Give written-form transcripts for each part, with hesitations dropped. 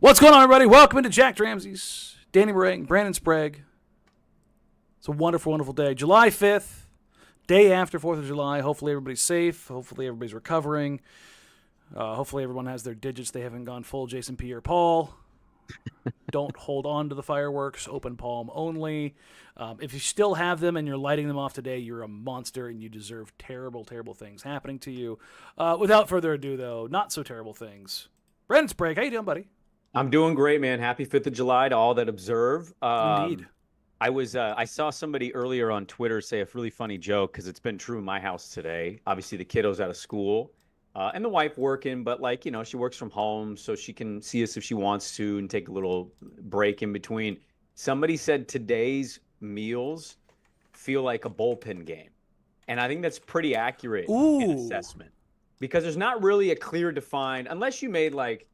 What's going on, everybody? Welcome into Jack Ramsays, Danny Marang, Brandon Sprague. It's a wonderful, wonderful day. July 5th, day after 4th of July. Hopefully everybody's safe. Hopefully everybody's recovering. Hopefully everyone has their digits. They haven't gone full Jason Pierre-Paul. Don't hold on to the fireworks. Open palm only. If you still have them and you're lighting them off today, you're a monster and you deserve terrible, terrible things happening to you. Without further ado, though, not so terrible things. Brandon Sprague, how you doing, buddy? I'm doing great, man. Happy 5th of July to all that observe. Indeed. I saw somebody earlier on Twitter say a really funny joke because it's been true in my house today. Obviously, the kiddo's out of school and the wife working, but she works from home so she can see us if she wants to and take a little break in between. Somebody said today's meals feel like a bullpen game. And I think that's pretty accurate in assessment because there's not really a clear defined, unless you made like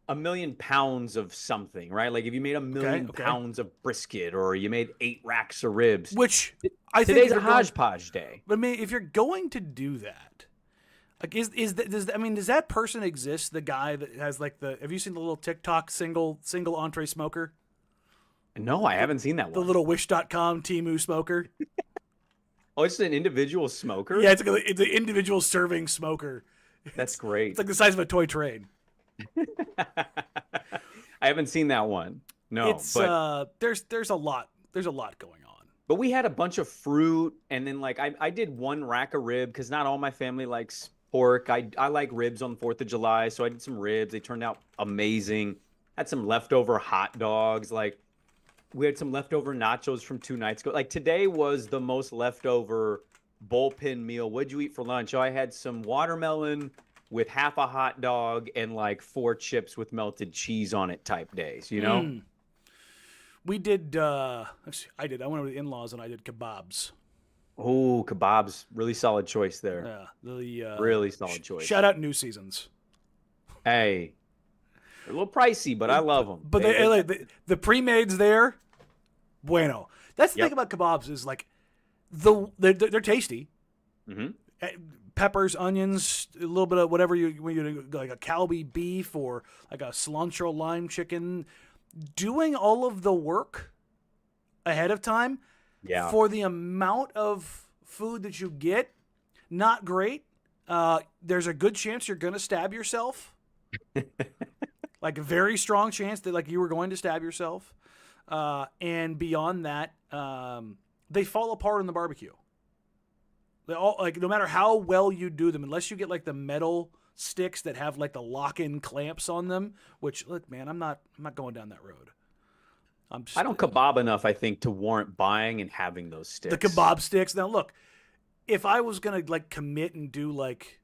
a million pounds of something, right? Like if you made a million pounds of brisket or you made 8 racks of ribs. Which I think today's a hodgepodge day. But I mean, if you're going to do that, like does that person exist? The guy that has like have you seen the little TikTok single entree smoker? No, I haven't seen that one. The little Wish.com Temu smoker. Oh, it's an individual smoker? Yeah, it's an individual serving smoker. That's great. It's like the size of a toy train. I haven't seen that one. No, but there's a lot going on. But we had a bunch of fruit, and then like I did 1 rack of rib because not all my family likes pork. I like ribs on the 4th of July, so I did some ribs. They turned out amazing. Had some leftover hot dogs. Like we had some leftover nachos from 2 nights ago. Like today was the most leftover bullpen meal. What'd you eat for lunch? Oh, I had some watermelon with half a hot dog and like 4 chips with melted cheese on it type days, you know? We did, I went over to the in-laws and I did kebabs. Oh, kebabs. Really solid choice there. Yeah. Really solid choice. Shout out New Seasons. Hey, they're a little pricey, but I love them. But the pre-mades there, bueno. That's the thing about kebabs is like, they're tasty. Mm-hmm. Peppers, onions, a little bit of whatever you like a Calbee beef or like a cilantro lime chicken. Doing all of the work ahead of time for the amount of food that you get, not great. There's a good chance you're going to stab yourself. Like a very strong chance that like you were going to stab yourself. And beyond that, they fall apart in the barbecue. They all like no matter how well you do them, unless you get like the metal sticks that have like the lock-in clamps on them. Which look, man, I'm not going down that road. I don't kebab enough, I think, to warrant buying and having those sticks. The kebab sticks. Now look, if I was gonna like commit and do like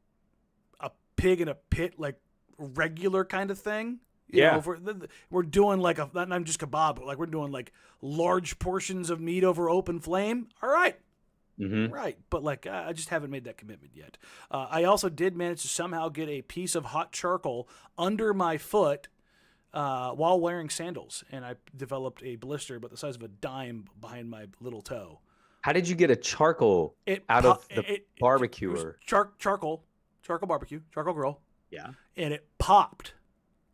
a pig in a pit, like regular kind of thing, you know, if we're doing like not just kebab, but like we're doing like large portions of meat over open flame. All right. Mm-hmm. Right, but like I just haven't made that commitment yet. I also did manage to somehow get a piece of hot charcoal under my foot while wearing sandals, and I developed a blister about the size of a dime behind my little toe. How did you get a charcoal out of the barbecue? Charcoal barbecue, charcoal grill. Yeah, and it popped.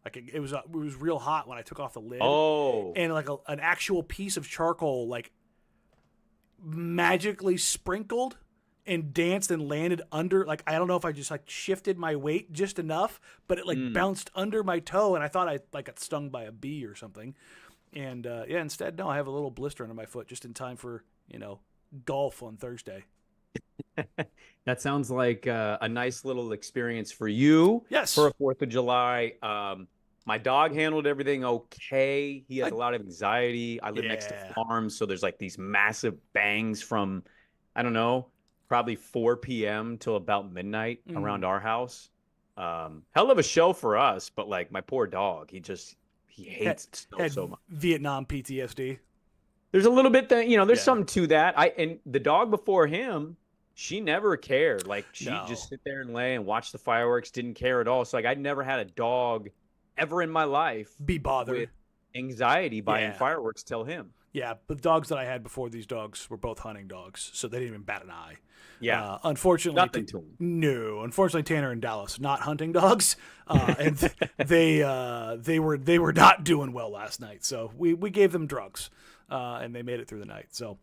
Like it was real hot when I took off the lid. Oh, and like an actual piece of charcoal like magically sprinkled and danced and landed under, like I don't know if I just like shifted my weight just enough, but it like bounced under my toe and I thought I like got stung by a bee or something. And instead no, I have a little blister under my foot just in time for golf on Thursday. That sounds like a nice little experience for you. Yes, for a 4th of July. My dog handled everything okay. He has a lot of anxiety. I live next to farms, so there's like these massive bangs from, I don't know, probably 4 p.m. till about midnight around our house. Hell of a show for us, but like my poor dog, he hates snow so much. Vietnam PTSD. There's a little bit that, there's something to that. And the dog before him, she never cared. Like she'd just sit there and lay and watch the fireworks, didn't care at all. So like I'd never had a dog ever in my life be bothered with anxiety buying fireworks tell him. Yeah, but the dogs that I had before these dogs were both hunting dogs, so they didn't even bat an eye. Yeah. Unfortunately, Nothing to them. No. Unfortunately, Tanner and Dallas not hunting dogs, and they were not doing well last night. So we gave them drugs, and they made it through the night. So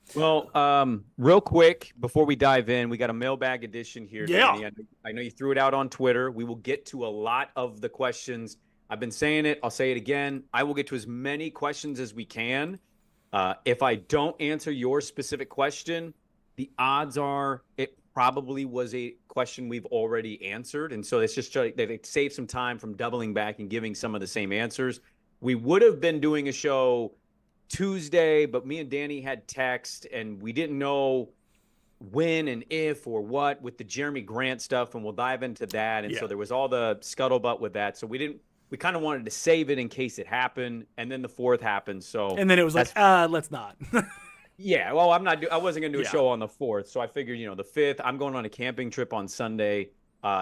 real quick before we dive in, we got a mailbag edition here. Yeah. Danny. I know you threw it out on Twitter. We will get to a lot of the questions. I've been saying it. I'll say it again. I will get to as many questions as we can. If I don't answer your specific question, the odds are it probably was a question we've already answered. And so it's just they save some time from doubling back and giving some of the same answers. We would have been doing a show Tuesday, but me and Danny had text and we didn't know when and if or what with the Jeremy Grant stuff. And we'll dive into that. And so there was all the scuttlebutt with that. So we kind of wanted to save it in case it happened. And then the 4th happened. And then it was like, let's not. Yeah, well, I wasn't going to do a show on the 4th, so I figured, the 5th, I'm going on a camping trip on Sunday,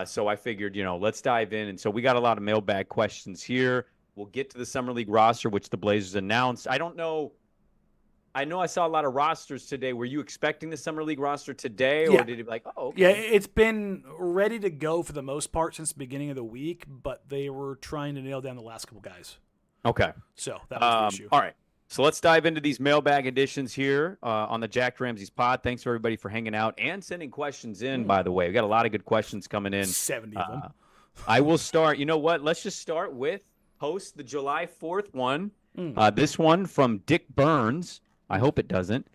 so I figured, let's dive in. And so we got a lot of mailbag questions here. We'll get to the Summer League roster, which the Blazers announced. I don't know. I know I saw a lot of rosters today. Were you expecting the Summer League roster today, or did it be like, oh, okay. Yeah, it's been ready to go for the most part since the beginning of the week, but they were trying to nail down the last couple guys. Okay. So that was the issue. All right. So let's dive into these mailbag editions here on the Jack Ramsay's pod. Thanks for everybody for hanging out and sending questions in, by the way. We got a lot of good questions coming in. 70 of them. I will start. You know what? Let's just start with the July 4th one. This one from Dick Burns. I hope it doesn't.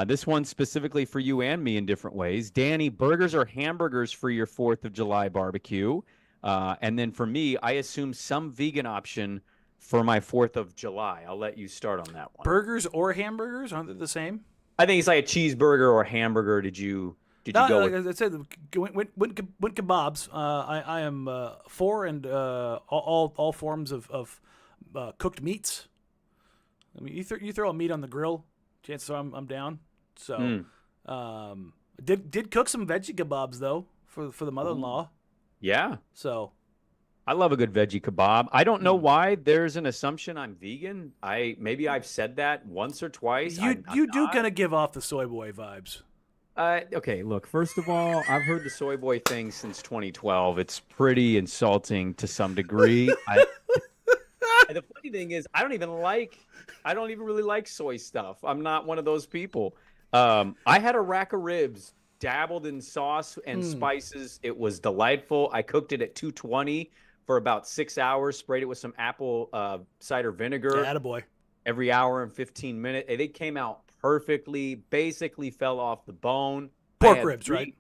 This one specifically for you and me in different ways. Danny, burgers or hamburgers for your 4th of July barbecue? And then for me, I assume some vegan option for my 4th of July. I'll let you start on that one. Burgers or hamburgers? Aren't they the same? I think it's like a cheeseburger or hamburger. Did you go with? As I said, when kebabs, I am for and all forms of cooked meats. I mean, you throw a meat on the grill, chances are I'm down. So did cook some veggie kebabs though for the mother-in-law. Yeah. So I love a good veggie kebab. I don't know why there's an assumption I'm vegan. Maybe I've said that once or twice. You do kind of give off the soy boy vibes. Okay, look, first of all, I've heard the soy boy thing since 2012. It's pretty insulting to some degree. The funny thing is, I don't even really like soy stuff. I'm not one of those people. I had a rack of ribs dabbled in sauce and spices. It was delightful. I cooked it at 220 for about 6 hours, sprayed it with some apple cider vinegar. Yeah, attaboy. Every hour and 15 minutes. They came out perfectly, basically fell off the bone. Pork ribs, right?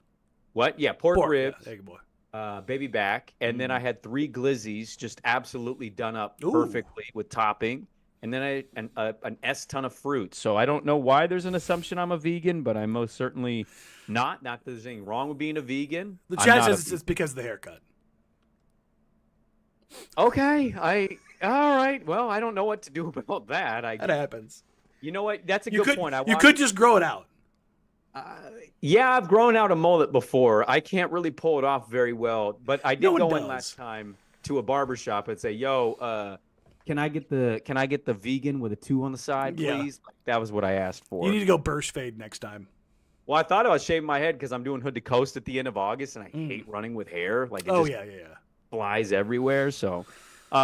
What? Yeah, pork ribs. Yeah, boy. Baby back. And then I had 3 glizzies just absolutely done up perfectly with topping. And then an S ton of fruit. So I don't know why there's an assumption I'm a vegan, but I'm most certainly not. Not that there's anything wrong with being a vegan. The chat says it's because of the haircut. Okay. All right. Well, I don't know what to do about that. That happens. You know what? That's a good point. You could just grow it out. Yeah, I've grown out a mullet before. I can't really pull it off very well, but I did go in last time to a barbershop and say, "Yo, can I get the vegan with a 2 on the side, please?" Yeah. Like, that was what I asked for. You need to go burst fade next time. Well, I thought I was shaving my head because I'm doing Hood to Coast at the end of August, and I hate running with hair. Like, it flies everywhere. So,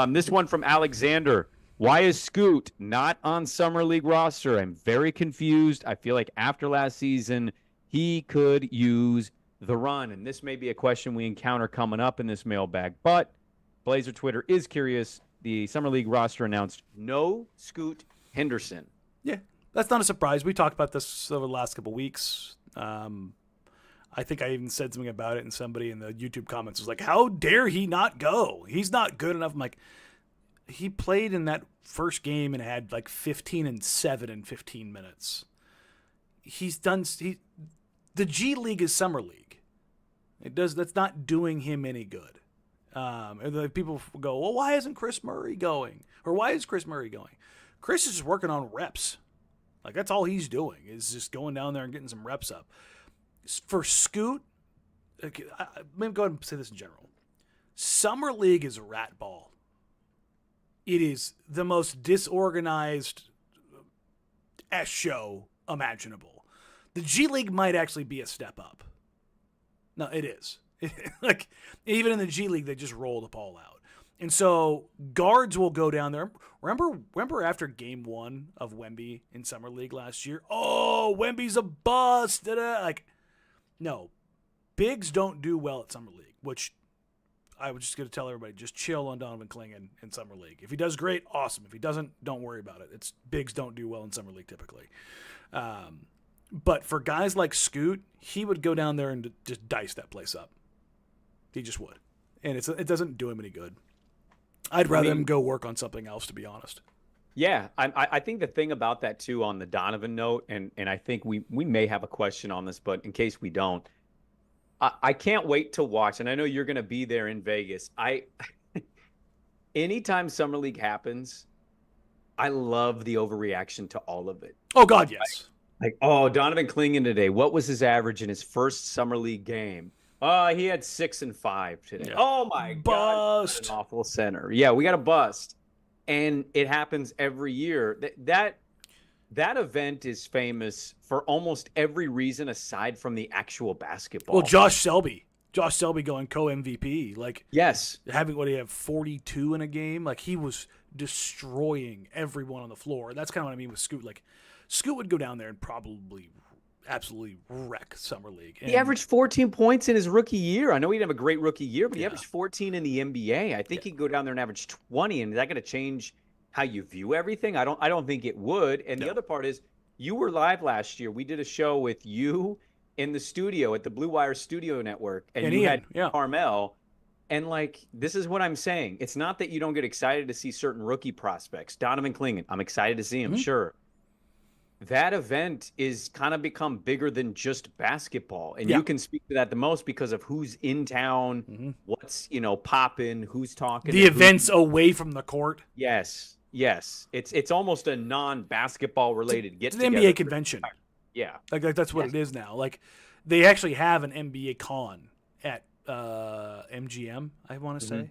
this one from Alexander. Why is Scoot not on Summer League roster? I'm very confused. I feel like after last season, he could use the run. And this may be a question we encounter coming up in this mailbag. But Blazer Twitter is curious. The Summer League roster announced no Scoot Henderson. Yeah, that's not a surprise. We talked about this over the last couple of weeks. I think I even said something about it, and somebody in the YouTube comments was like, how dare he not go? He's not good enough. I'm like, he played in that first game and had like 15 and 7 in 15 minutes. The G League is Summer League. That's not doing him any good. And the people go, well, why isn't Chris Murray going? Or why is Chris Murray going? Chris is just working on reps. Like, that's all he's doing, is just going down there and getting some reps up. For Scoot, let me go ahead and say this in general. Summer League is a rat ball. it is the most disorganized show imaginable. The G League might actually be a step up. No, it is. Like, even in the G League, they just roll the ball out. And so guards will go down there. Remember after game 1 of Wemby in Summer League last year? Oh, Wemby's a bust. Da-da. Like, no. Bigs don't do well at Summer League, which I was just going to tell everybody, just chill on Donovan Clingan in Summer League. If he does great, awesome. If he doesn't, don't worry about it. Bigs don't do well in Summer League typically. But for guys like Scoot, he would go down there and just dice that place up. He just would. And it doesn't do him any good. I'd rather him go work on something else, to be honest. Yeah, I think the thing about that, too, on the Donovan note, and I think we may have a question on this, but in case we don't, I can't wait to watch, and I know you're going to be there in Vegas. Anytime Summer League happens, I love the overreaction to all of it. Oh, God, yes. Like, Donovan Clingan today, what was his average in his first Summer League game? He had 6 and 5 today. Yeah. Oh my God, an awful center. Yeah, we got a bust, and it happens every year. That event is famous for almost every reason aside from the actual basketball. Well, Josh Selby going co-MVP. Like, yes, having what he have 42 in a game. Like, he was destroying everyone on the floor. That's kind of what I mean with Scoot. Like, Scoot would go down there and probably absolutely wreck Summer League. And he averaged 14 points in his rookie year. I know he didn't have a great rookie year, but he averaged 14 in the NBA. I think he could go down there and average 20. And is that going to change how you view everything? I don't think it would. And the other part is, you were live last year. We did a show with you in the studio at the Blue Wire Studio Network, and you had Carmel. And like, this is what I'm saying. It's not that you don't get excited to see certain rookie prospects. Donovan Clingan, I'm excited to see him, sure. That event is kind of become bigger than just basketball. And you can speak to that the most because of who's in town, what's, popping, who's talking. The events away from the court. Yes. It's almost a non-basketball related get together. It's an NBA convention. Yeah. Like that's what it is now. Like, they actually have an NBA con at MGM, I want to say.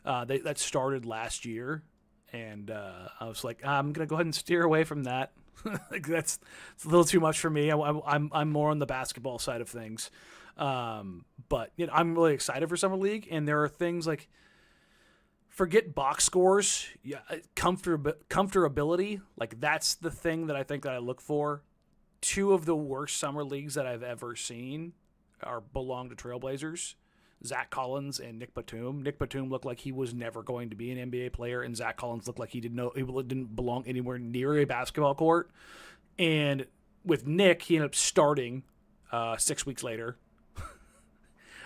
That started last year. And I was like, I'm going to go ahead and steer away from that. Like, it's a little too much for me. I'm more on the basketball side of things, but I'm really excited for Summer League. And there are things like, forget box scores, comfortability. Like, that's the thing that I think that I look for. 2 of the worst Summer Leagues that I've ever seen belong to Trailblazers. Zach Collins and Nick Batum. Nick Batum looked like he was never going to be an NBA player, and Zach Collins looked like he didn't belong anywhere near a basketball court. And with Nick, he ended up starting 6 weeks later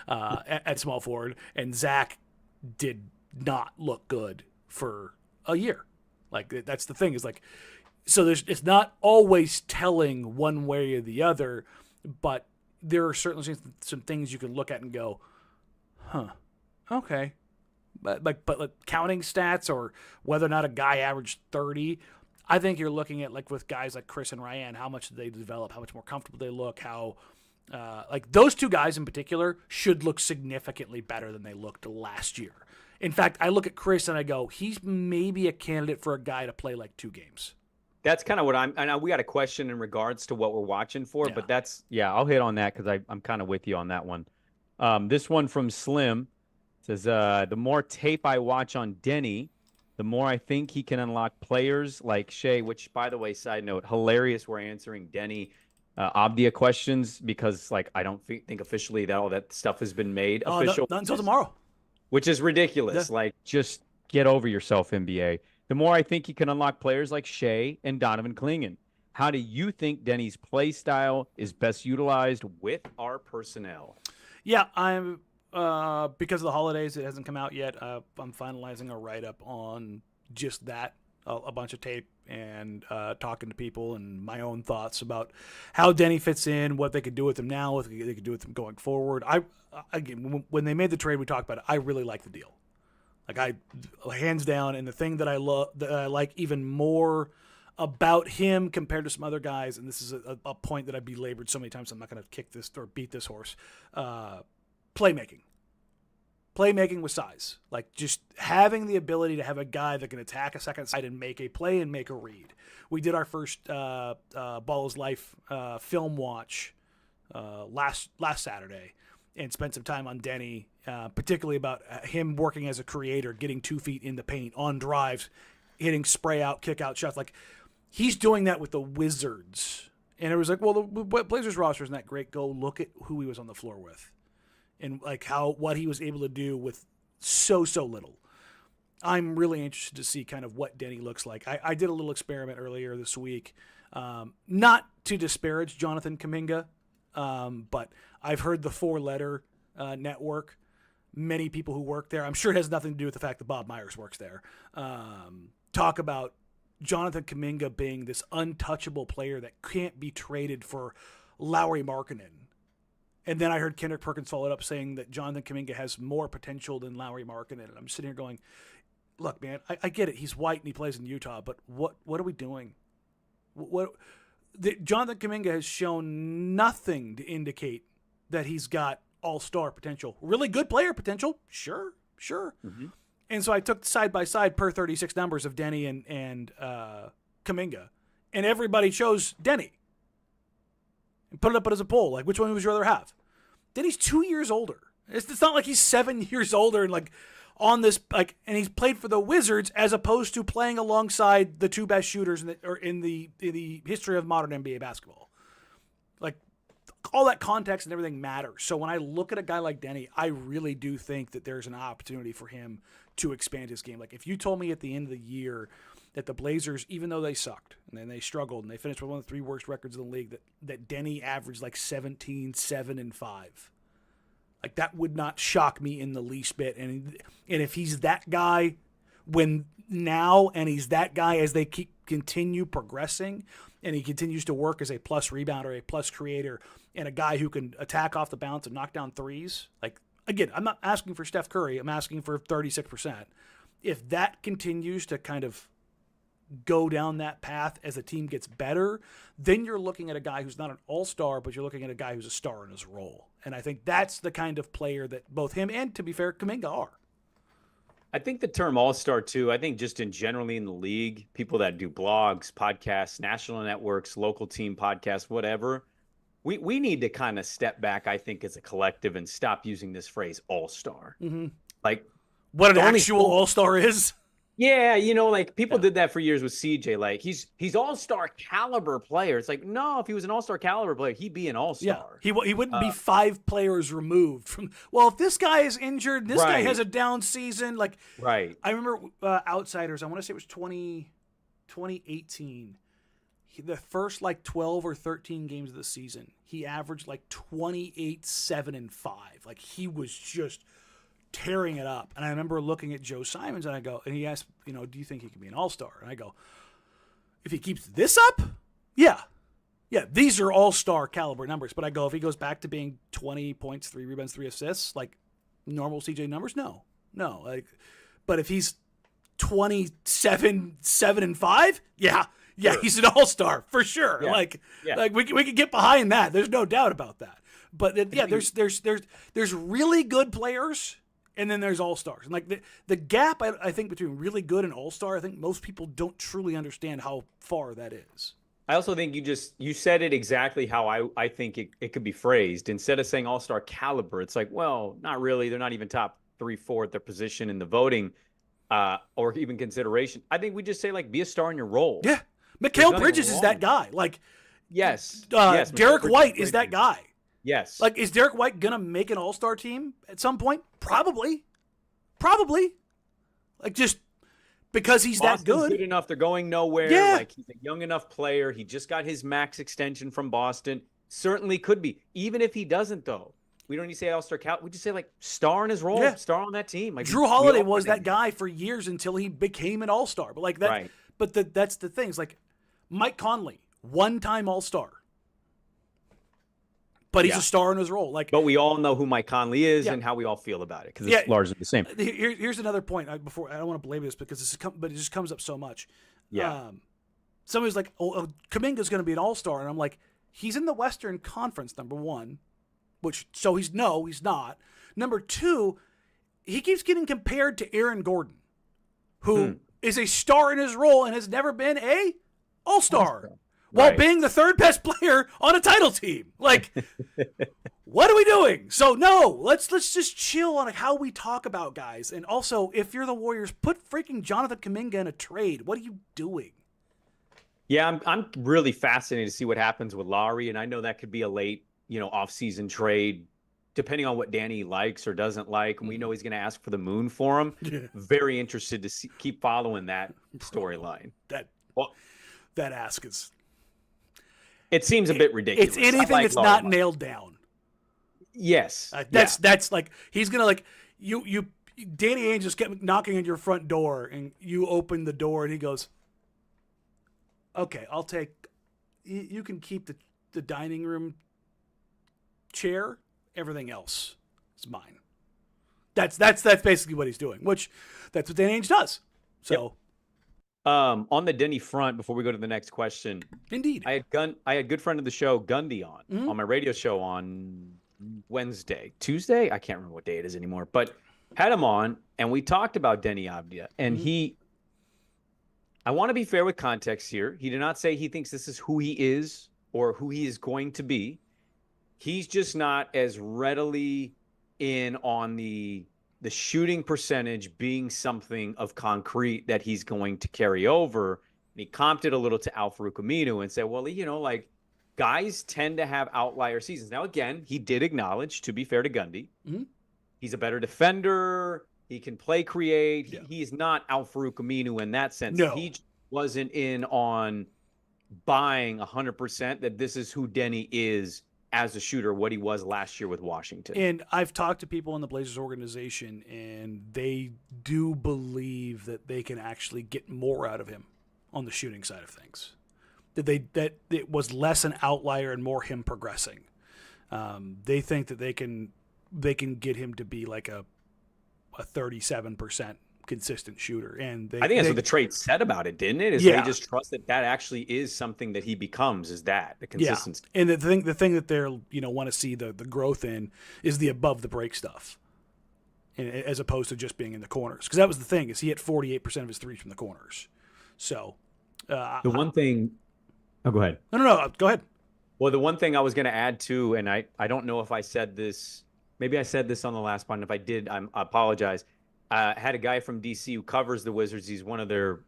at small forward, and Zach did not look good for a year. Like, that's the thing, is like, so it's not always telling one way or the other, but there are certainly some things you can look at and go, okay. But counting stats or whether or not a guy averaged 30, I think you're looking at, like, with guys like Chris and Ryan, how much they develop, how much more comfortable they look, how like those 2 guys in particular should look significantly better than they looked last year. In fact, I look at Chris and I go, he's maybe a candidate for a guy to play like 2 games. That's kind of what I know we got a question in regards to what we're watching for, but I'll hit on that because I'm kind of with you on that one. This one from Slim says, the more tape I watch on Denny, the more I think he can unlock players like Shea, which, by the way, side note, hilarious. We're answering Denny Obdia questions because, like, I don't think officially that all that stuff has been made official. Not until tomorrow. Which is ridiculous. Yeah. Like, just get over yourself, NBA. The more I think he can unlock players like Shea and Donovan Clingan. How do you think Denny's play style is best utilized with our personnel? Yeah, I'm because of the holidays, it hasn't come out yet. I'm finalizing a write-up on just that, a bunch of tape, and talking to people and my own thoughts about how Denny fits in, what they could do with him now, what they could do with him going forward. Again, when they made the trade, we talked about it. I really like the deal. Like, hands down, and the thing that I like even more about him compared to some other guys, and this is a point that I've belabored so many times, so I'm not going to kick this or beat this horse. Playmaking. playmaking with size. Like, just having the ability to have a guy that can attack a second side and make a play and make a read. We did our first Ball is Life film watch last Saturday and spent some time on Denny, particularly about him working as a creator, getting 2 feet in the paint on drives, hitting spray out, kick out shots. Like, he's doing that with the Wizards. And it was like, well, the Blazers roster isn't that great. Go look at who he was on the floor with and like what he was able to do with so little. I'm really interested to see kind of what Denny looks like. I did a little experiment earlier this week, not to disparage Jonathan Kuminga, but I've heard the 4-letter network. Many people who work there, I'm sure it has nothing to do with the fact that Bob Myers works there, talk about Jonathan Kuminga being this untouchable player that can't be traded for Lauri Markkanen. And then I heard Kendrick Perkins follow it up saying that Jonathan Kuminga has more potential than Lauri Markkanen. And I'm sitting here going, look, man, I get it. He's white and he plays in Utah, but what are we doing? Jonathan Kuminga has shown nothing to indicate that he's got all-star potential. Really good player potential, sure. Mm-hmm. And so I took side-by-side per 36 numbers of Denny and Kuminga, and everybody chose Denny. And put it up as a poll, like, which one would you rather have? Denny's 2 years older. It's not like he's 7 years older and, like, on this, like, and he's played for the Wizards as opposed to playing alongside the 2 best shooters in the history of modern NBA basketball. Like, all that context and everything matters. So when I look at a guy like Denny, I really do think that there's an opportunity for him to expand his game. Like, if you told me at the end of the year that the Blazers, even though they sucked and then they struggled and they finished with one of the 3 worst records in the league, that Denny averaged like 17, 7, and 5. Like, that would not shock me in the least bit. And if he's that guy and he's that guy as they continue progressing, and he continues to work as a plus rebounder, a plus creator, and a guy who can attack off the bounce and knock down threes. Like, again, I'm not asking for Steph Curry. I'm asking for 36%. If that continues to kind of go down that path as the team gets better, then you're looking at a guy who's not an all-star, but you're looking at a guy who's a star in his role. And I think that's the kind of player that both him and, to be fair, Kuminga are. I think the term all-star, too, I think just in generally in the league, people that do blogs, podcasts, national networks, local team podcasts, whatever, we need to kind of step back, I think, as a collective and stop using this phrase all-star. Mm-hmm. Like, what an actual all-star is? Yeah, like people did that for years with CJ. Like, he's all-star caliber player. It's like, no, if he was an all-star caliber player, he'd be an all-star. Yeah, he wouldn't be 5 players removed from. Well, if this guy is injured, this guy has a down season. Like, right. I remember Outsiders. I want to say it was 2018. The first like 12 or 13 games of the season, he averaged like 28, 7, and 5. Like, he was just tearing it up. And I remember looking at Joe Simons and and he asked, do you think he can be an all-star? And I go, if he keeps this up, yeah, these are all-star caliber numbers. But I go, if he goes back to being 20 points, 3 rebounds, 3 assists, like normal CJ numbers, no. Like, but if he's 27, 7, and 5, yeah, sure. He's an all-star for sure. Yeah. Like we can get behind that. There's no doubt about that. But there's really good players. And then there's all-stars. And like the gap, I think, between really good and all-star, I think most people don't truly understand how far that is. I also think you said it exactly how I think it could be phrased. Instead of saying all-star caliber, it's like, well, not really. They're not even top 3, 4 at their position in the voting or even consideration. I think we just say, like, be a star in your role. Yeah. Mikal Bridges is that guy. Like, yes. Derek White is that guy. Yes. Like, is Derek White going to make an all-star team at some point? Probably. Like, just because he's Boston's that good. Good enough. They're going nowhere. Yeah. Like, he's a young enough player. He just got his max extension from Boston. Certainly could be. Even if he doesn't, though. We don't need to say all-star we just say, like, star in his role. Yeah. Star on that team. Like, Drew Holiday was that guy for years until he became an all-star. But, like, that. Right. But that's the thing. It's like Mike Conley, one-time all-star. But he's a star in his role. Like, but we all know who Mike Conley is and how we all feel about it because it's largely the same. Here's another point. Before I don't want to belabor this because but it just comes up so much. Yeah. Somebody's like, Kuminga's going to be an all-star, and I'm like, he's in the Western Conference, number one, so he's not. Number two, he keeps getting compared to Aaron Gordon, who is a star in his role and has never been a All-Star, while being the third best player on a title team. Like, what are we doing? So no, let's just chill on how we talk about guys. And also, if you're the Warriors, put freaking Jonathan Kuminga in a trade. What are you doing? Yeah, I'm really fascinated to see what happens with Lowry, and I know that could be a late, off-season trade, depending on what Danny likes or doesn't like. And we know he's going to ask for the moon for him. Yeah. Very interested to keep following that storyline. That ask is. It seems a bit ridiculous. It's anything that's not nailed down. Yes. That's like, he's going to like, you Danny Ainge just kept knocking on your front door and you open the door and he goes, okay, I'll take, you can keep the dining room chair. Everything else is mine. That's basically what he's doing, which that's what Danny Ainge does. So. Yep. On the Denny front, before we go to the next question, indeed, I had good friend of the show Gundy on my radio show on Tuesday. I can't remember what day it is anymore, but had him on and we talked about Denny Avdia, and I want to be fair with context here. He did not say he thinks this is who he is or who he is going to be. He's just not as readily in on the shooting percentage being something of concrete that he's going to carry over. And he comped it a little to Al-Farouq Aminu and said, well, like guys tend to have outlier seasons. Now, again, he did acknowledge, to be fair to Gundy, he's a better defender. He can play create. Yeah. He is not Al-Farouq Aminu in that sense. No. He wasn't in on buying 100% that this is who Denny is as a shooter, what he was last year with Washington. And I've talked to people in the Blazers organization, and they do believe that they can actually get more out of him on the shooting side of things. That it was less an outlier and more him progressing. They think that they can get him to be like a 37% consistent shooter, and I think that's what the trade said about it, didn't it? They just trust that actually is something that he becomes. Is that the consistency? Yeah. And the thing that they're want to see the growth in is the above the break stuff, as opposed to just being in the corners. Because that was the thing, is he hit 48% of his threes from the corners. So the one thing. Oh, go ahead. No, go ahead. Well, the one thing I was going to add too, and I don't know if I said this. Maybe I said this on the last one. If I did, I apologize. I had a guy from DC who covers the Wizards. He's one of their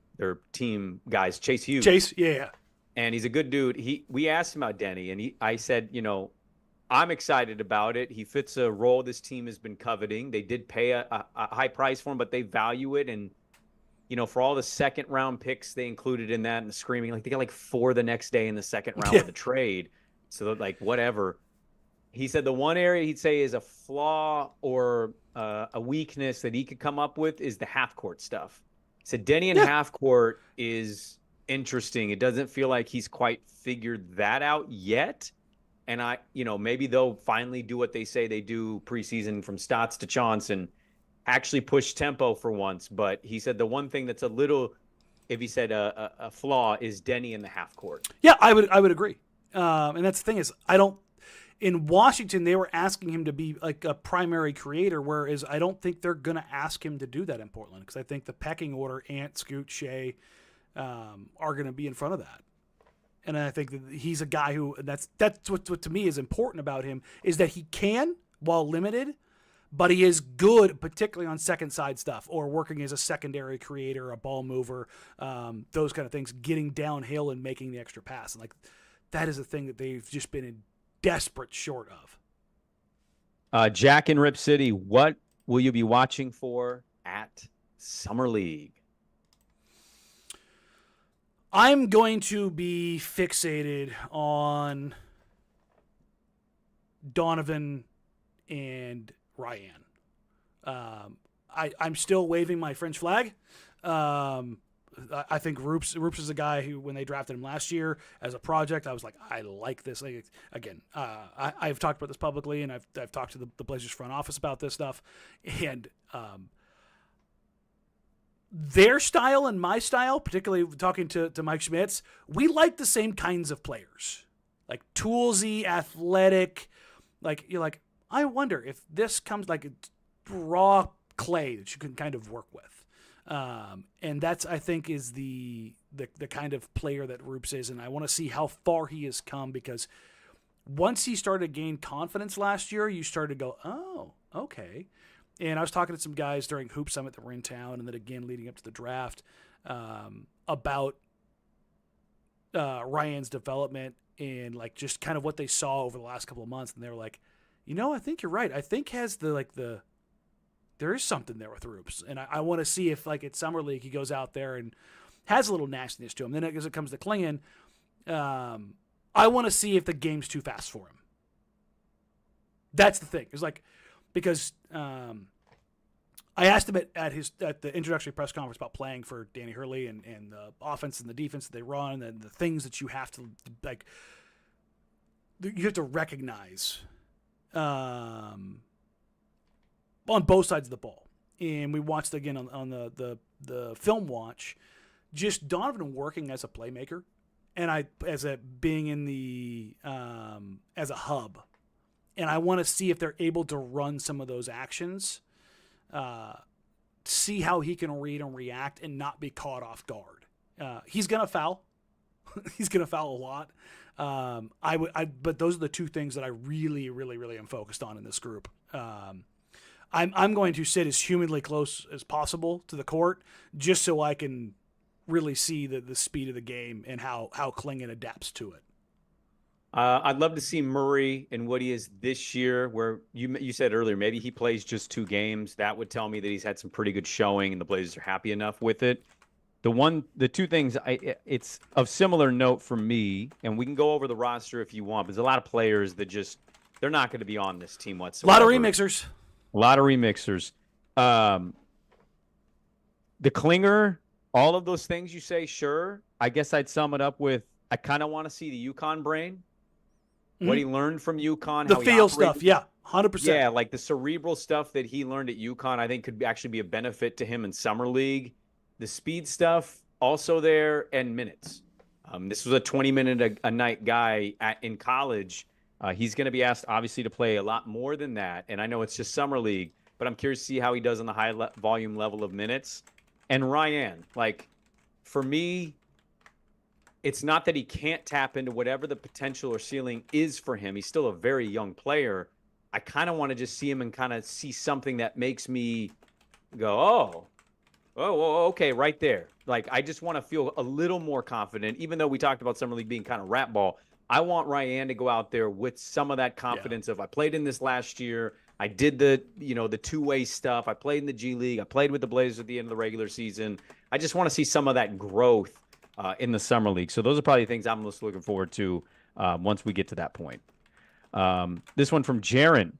team guys, Chase Hugh. Yeah. And he's a good dude. We asked him about Denny, and I said, I'm excited about it. He fits a role this team has been coveting. They did pay a high price for him, but they value it. And, for all the second round picks they included in that and the screaming, like they got like 4 the next day in the second round of the trade. So like whatever. He said the one area he'd say is a flaw or a weakness that he could come up with is the half-court stuff. He said Denny in half-court is interesting. It doesn't feel like he's quite figured that out yet. And maybe they'll finally do what they say they do preseason, from Stotts to Johnson, actually push tempo for once. But he said the one thing that's a little, if he said a flaw, is Denny in the half-court. Yeah, I would agree. And that's the thing is, in Washington, they were asking him to be like a primary creator, whereas I don't think they're going to ask him to do that in Portland, because I think the pecking order, Ant, Scoot, Shea, are going to be in front of that. And I think that he's a guy who, that's what to me is important about him, is that he can, while limited, but he is good, particularly on second side stuff or working as a secondary creator, a ball mover, those kind of things, getting downhill and making the extra pass. And like that is a thing that they've just been in desperate short of. Jack in Rip City, what will you be watching for at Summer League? I'm going to be fixated on Donovan and Ryan. I'm still waving my French flag. I think Roops is a guy who, when they drafted him last year as a project, I was like, I like this. Like, again, I've talked about this publicly, and I've talked to the Blazers front office about this stuff, and their style and my style, particularly talking to Mike Schmitz, we like the same kinds of players, like toolsy, athletic. Like you're like, I wonder if this comes like raw clay that you can kind of work with. And that's, I think, is the kind of player that Roops is. And I want to see how far he has come, because once he started to gain confidence last year, you started to go, oh, okay. And I was talking to some guys during Hoop Summit that were in town, and then again leading up to the draft, about Ryan's development and like just kind of what they saw over the last couple of months. And they were like, I think you're right. I think there is something there with Roops. And I want to see if, like, at Summer League, he goes out there and has a little nastiness to him. Then as it comes to Klingon, I want to see if the game's too fast for him. That's the thing. It's like, because I asked him at the introductory press conference about playing for Danny Hurley and the offense and the defense that they run and the things that you have to, like, you have to recognize on both sides of the ball. And we watched again on the film watch, just Donovan working as a playmaker, and being in the as a hub. And I want to see if they're able to run some of those actions, see how he can read and react and not be caught off guard. He's gonna foul. He's gonna foul a lot. But those are the two things that I really, really, really am focused on in this group. I'm going to sit as humanly close as possible to the court, just so I can really see the speed of the game and how Klingon adapts to it. I'd love to see Murray and what he is this year, where you said earlier, maybe he plays just 2 games. That would tell me that he's had some pretty good showing and the Blazers are happy enough with it. The two things, it's of similar note for me, and we can go over the roster if you want, but there's a lot of players that they're not going to be on this team whatsoever. A lot of remixers. The Klinger, all of those things you say, sure. I guess I'd sum it up with, I kind of want to see the UConn brain. Mm-hmm. What he learned from UConn. The field stuff, yeah, 100%. Yeah, like the cerebral stuff that he learned at UConn, I think could actually be a benefit to him in Summer League. The speed stuff, also there, and minutes. This was a 20-minute a night guy in college. He's going to be asked, obviously, to play a lot more than that. And I know it's just Summer League, but I'm curious to see how he does on the high volume level of minutes. And Ryan, like, for me, it's not that he can't tap into whatever the potential or ceiling is for him. He's still a very young player. I kind of want to just see him and kind of see something that makes me go, oh, okay, right there. Like, I just want to feel a little more confident, even though we talked about Summer League being kind of rat ball. I want Ryan to go out there with some of that confidence of, I played in this last year. I did the two-way stuff. I played in the G League. I played with the Blazers at the end of the regular season. I just want to see some of that growth in the Summer League. So those are probably things I'm most looking forward to once we get to that point. This one from Jaron.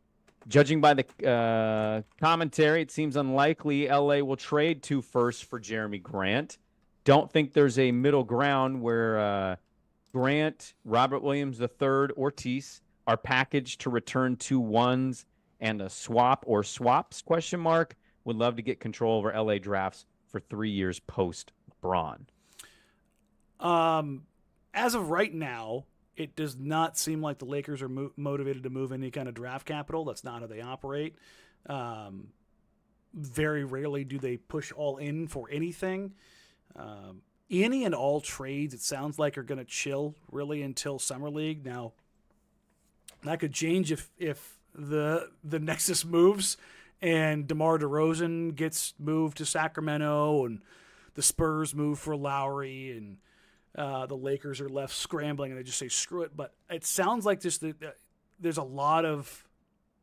Judging by the commentary, it seems unlikely LA will trade 2 firsts for Jeremy Grant. Don't think there's a middle ground where Grant, Robert Williams III, Ortiz are packaged to return 2 1s and a swap or swaps, ? Would love to get control over LA drafts for 3 years post LeBron. As of right now, it does not seem like the Lakers are motivated to move any kind of draft capital. That's not how they operate. Very rarely do they push all in for anything. Any and all trades, it sounds like, are going to chill really until Summer League. Now, that could change if the Nexus moves and DeMar DeRozan gets moved to Sacramento and the Spurs move for Lowry and the Lakers are left scrambling and they just say, screw it. But it sounds like there's a lot of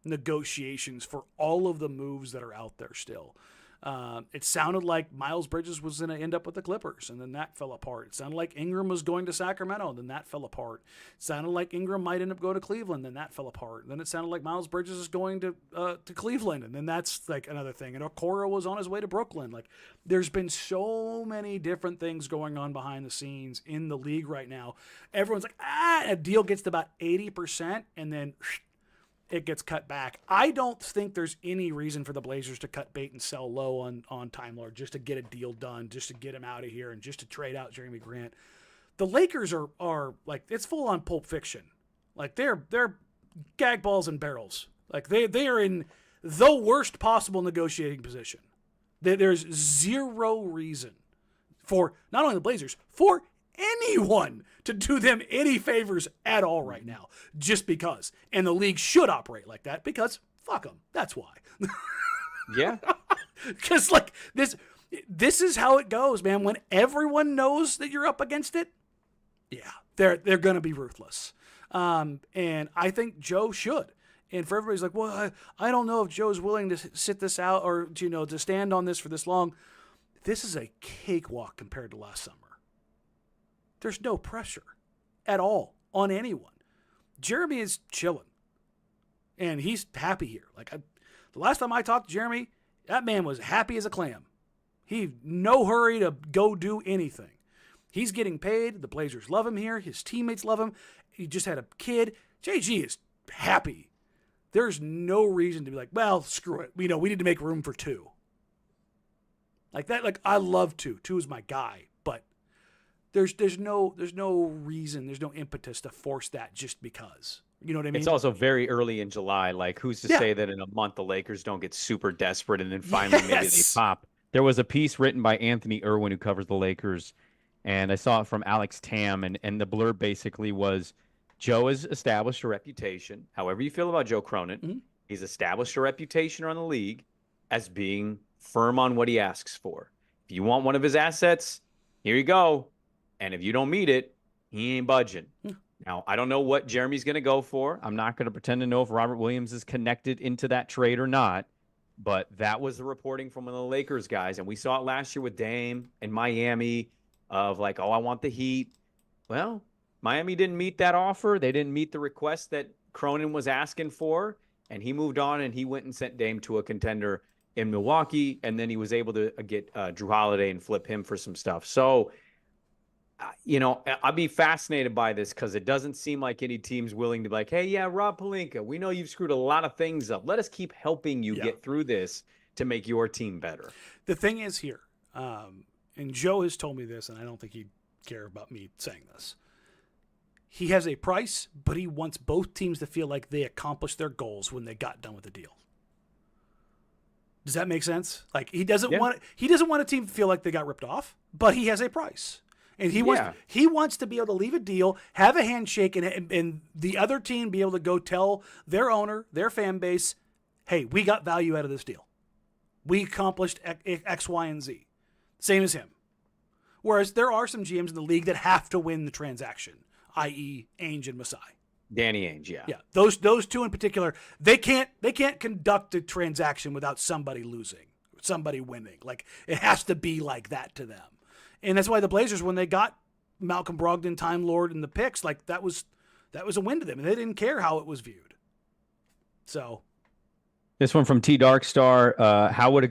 negotiations for all of the moves that are out there still. It sounded like Miles Bridges was going to end up with the Clippers, and then that fell apart. It sounded like Ingram was going to Sacramento, and then that fell apart. It sounded like Ingram might end up going to Cleveland, and then that fell apart. And then it sounded like Miles Bridges is going to Cleveland, and then that's like another thing. And Okoro was on his way to Brooklyn. Like, there's been so many different things going on behind the scenes in the league right now. Everyone's like, a deal gets to about 80%, and then it gets cut back. I don't think there's any reason for the Blazers to cut bait and sell low on Time Lord just to get a deal done, just to get him out of here and just to trade out Jeremy Grant. The Lakers are like, it's full on Pulp Fiction. Like, they're gag balls and barrels. Like, they are in the worst possible negotiating position. There's zero reason for not only the Blazers, for anyone to do them any favors at all right now, just because. And the league should operate like that because fuck them. That's why. Yeah. Because like this is how it goes, man. When everyone knows that you're up against it, yeah, they're going to be ruthless. And I think Joe should. And for everybody's like, well, I don't know if Joe's willing to sit this out or to stand on this for this long. This is a cakewalk compared to last summer. There's no pressure at all on anyone. Jeremy is chilling, and he's happy here. Like the last time I talked to Jeremy, that man was happy as a clam. He no hurry to go do anything. He's getting paid. The Blazers love him here. His teammates love him. He just had a kid. JG is happy. There's no reason to be like, well, screw it. We need to make room for two. Like that. Like I love two. Two is my guy. But there's no reason. There's no impetus to force that just because. You know what I mean? It's also very early in July. Like, who's to say that in a month the Lakers don't get super desperate and then finally maybe they pop? There was a piece written by Anthony Irwin, who covers the Lakers, and I saw it from Alex Tam, and the blurb basically was, Joe has established a reputation. However you feel about Joe Cronin, he's established a reputation around the league as being firm on what he asks for. If you want one of his assets, here you go. And if you don't meet it, he ain't budging. Now, I don't know what Jeremy's going to go for. I'm not going to pretend to know if Robert Williams is connected into that trade or not. But that was the reporting from one of the Lakers guys. And we saw it last year with Dame in Miami of like, oh, I want the Heat. Well, Miami didn't meet that offer. They didn't meet the request that Cronin was asking for. And he moved on and he went and sent Dame to a contender in Milwaukee. And then he was able to get Drew Holiday and flip him for some stuff. So, I'd be fascinated by this because it doesn't seem like any team's willing to be like, hey, yeah, Rob Pelinka, we know you've screwed a lot of things up. Let us keep helping you get through this to make your team better. The thing is here, and Joe has told me this, and I don't think he'd care about me saying this. He has a price, but he wants both teams to feel like they accomplished their goals when they got done with the deal. Does that make sense? Like he doesn't want a team to feel like they got ripped off, but he has a price. And he wants to be able to leave a deal, have a handshake, and the other team be able to go tell their owner, their fan base, hey, we got value out of this deal. We accomplished X, Y, and Z. Same as him. Whereas there are some GMs in the league that have to win the transaction, i.e. Ainge and Masai. Danny Ainge, yeah. Yeah, those two in particular, they can't conduct a transaction without somebody losing, somebody winning. Like it has to be like that to them. And that's why the Blazers, when they got Malcolm Brogdon, Time Lord, and the picks, like that was a win to them, and they didn't care how it was viewed. So, this one from TDarkstar: how would a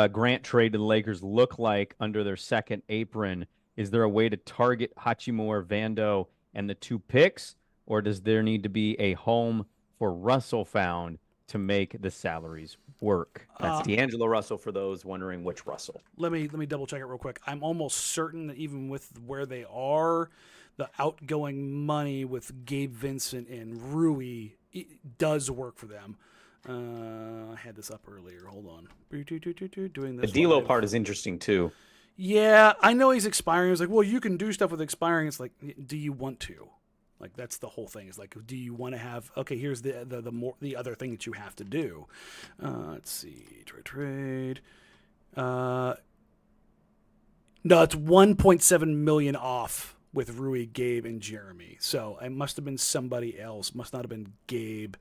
Grant trade to the Lakers look like under their second apron? Is there a way to target Hachimura, Vando, and the two picks, or does there need to be a home for Russell found to make the salaries work? That's D'Angelo Russell for those wondering which Russell. Let me double check it real quick. I'm almost certain that even with where they are, the outgoing money with Gabe Vincent and Rui does work for them. I had this up earlier. Hold on. Doing this. The D'Lo part is interesting too. Yeah, I know he's expiring. It's like, well, you can do stuff with expiring. It's like, do you want to? Like that's the whole thing. Is like, do you want to have? Okay, here's the other thing that you have to do. Let's see, trade. No, it's 1.7 million off with Rui, Gabe, and Jeremy. So it must have been somebody else. Must not have been Gabe.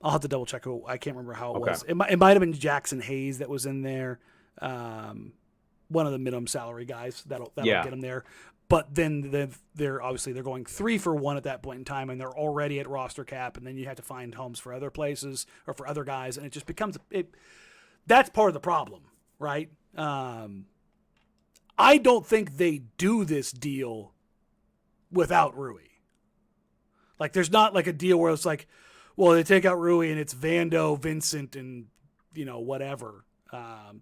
I'll have to double check. I can't remember how it was. It might have been Jackson Hayes that was in there. One of the minimum salary guys that'll get him there. But then they're going 3-for-1 at that point in time, and they're already at roster cap, and then you have to find homes for other places or for other guys, and it just becomes that's part of the problem, right? I don't think they do this deal without Rui. Like there's not like a deal where it's like, well, they take out Rui and it's Vando, Vincent, and whatever.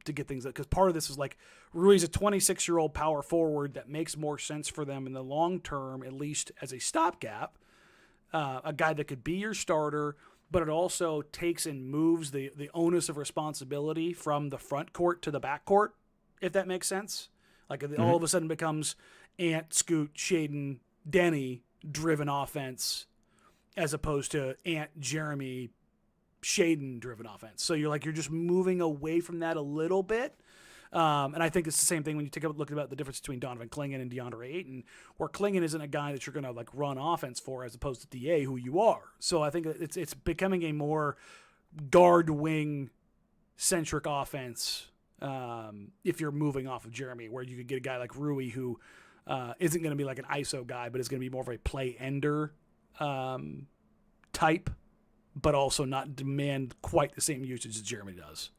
To get things, because part of this is like Rui's a 26-year-old power forward that makes more sense for them in the long term, at least as a stopgap. A guy that could be your starter, but it also takes and moves the onus of responsibility from the front court to the back court, if that makes sense. Like all of a sudden becomes Ant, Scoot, Shaden, Denny driven offense as opposed to Ant, Jeremy, Shaden driven offense. So you're just moving away from that a little bit. And I think it's the same thing when you take a look at the difference between Donovan Clingan and DeAndre Ayton, where Clingan isn't a guy that you're going to like run offense for as opposed to DA, who you are. So I think it's becoming a more guard wing centric offense. If you're moving off of Jeremy, where you could get a guy like Rui who isn't going to be like an ISO guy, but is going to be more of a play ender type, but also not demand quite the same usage as Jeremy does.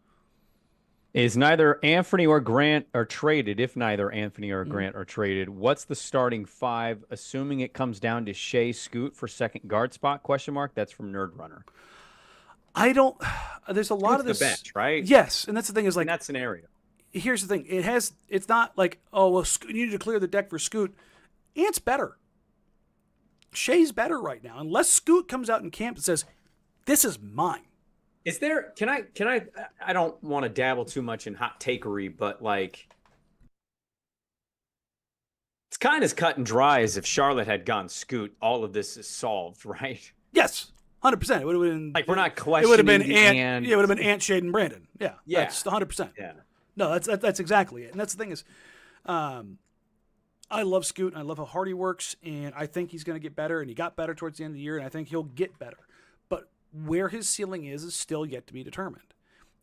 Is neither Anthony or Grant are traded? If neither Anthony or Grant are traded, what's the starting five? Assuming it comes down to Shea, Scoot for second guard spot? ? That's from Nerd Runner. I don't. There's a lot of this. The bench, right? Yes, and that's the thing is like in that scenario. Here's the thing: it's not like, oh well, you need to clear the deck for Scoot. Ant's better. Shea's better right now, unless Scoot comes out in camp and says, "This is mine." Is there? Can I? I don't want to dabble too much in hot takery, but like, it's kind of as cut and dry as if Charlotte had gone Scoot. All of this is solved, right? Yes. 100%. It would have been like we're not questioning. It would have been Ant. Yeah, it would have been Ant, Shaden, Brandon. Yeah, yeah, that's 100%. Yeah, no, that's exactly it. And that's the thing is, I love Scoot. And I love how hard he works, and I think he's going to get better. And he got better towards the end of the year, and I think he'll get better. But where his ceiling is still yet to be determined,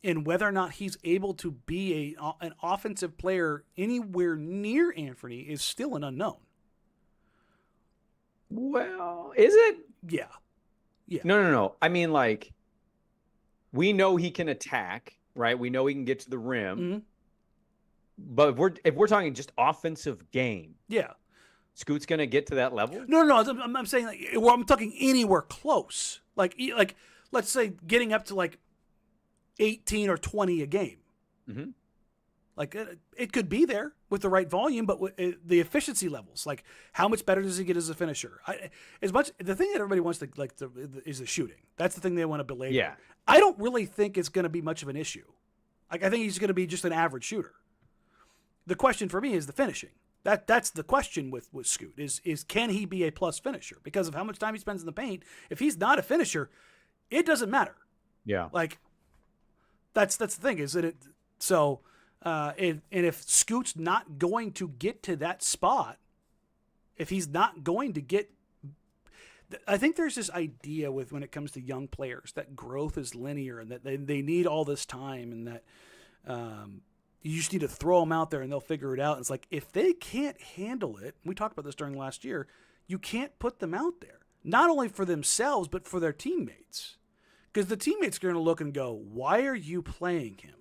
and whether or not he's able to be an offensive player anywhere near Anthony is still an unknown. Well, is it? Yeah. Yeah. No. I mean, like, we know he can attack, right? We know he can get to the rim. Mm-hmm. But if we're talking just offensive game, yeah, Scoot's gonna get to that level. No. I'm saying like, I'm talking anywhere close. Like let's say getting up to like 18 or 20 a game. Mm-hmm. Like it could be there with the right volume, but the efficiency levels, like how much better does he get as a finisher? The thing that everybody wants to is the shooting. That's the thing they want to belabor. Yeah. I don't really think it's going to be much of an issue. Like I think he's going to be just an average shooter. The question for me is the finishing. That's the question with Scoot is can he be a plus finisher? Because of how much time he spends in the paint. If he's not a finisher, it doesn't matter. Yeah. Like that's the thing is that it so. And if Scoot's not going to get to that spot, if he's not going to get, I think there's this idea when it comes to young players that growth is linear and that they need all this time and that you just need to throw them out there and they'll figure it out. And it's like, if they can't handle it, we talked about this during last year, you can't put them out there, not only for themselves, but for their teammates. Because the teammates are going to look and go, why are you playing him?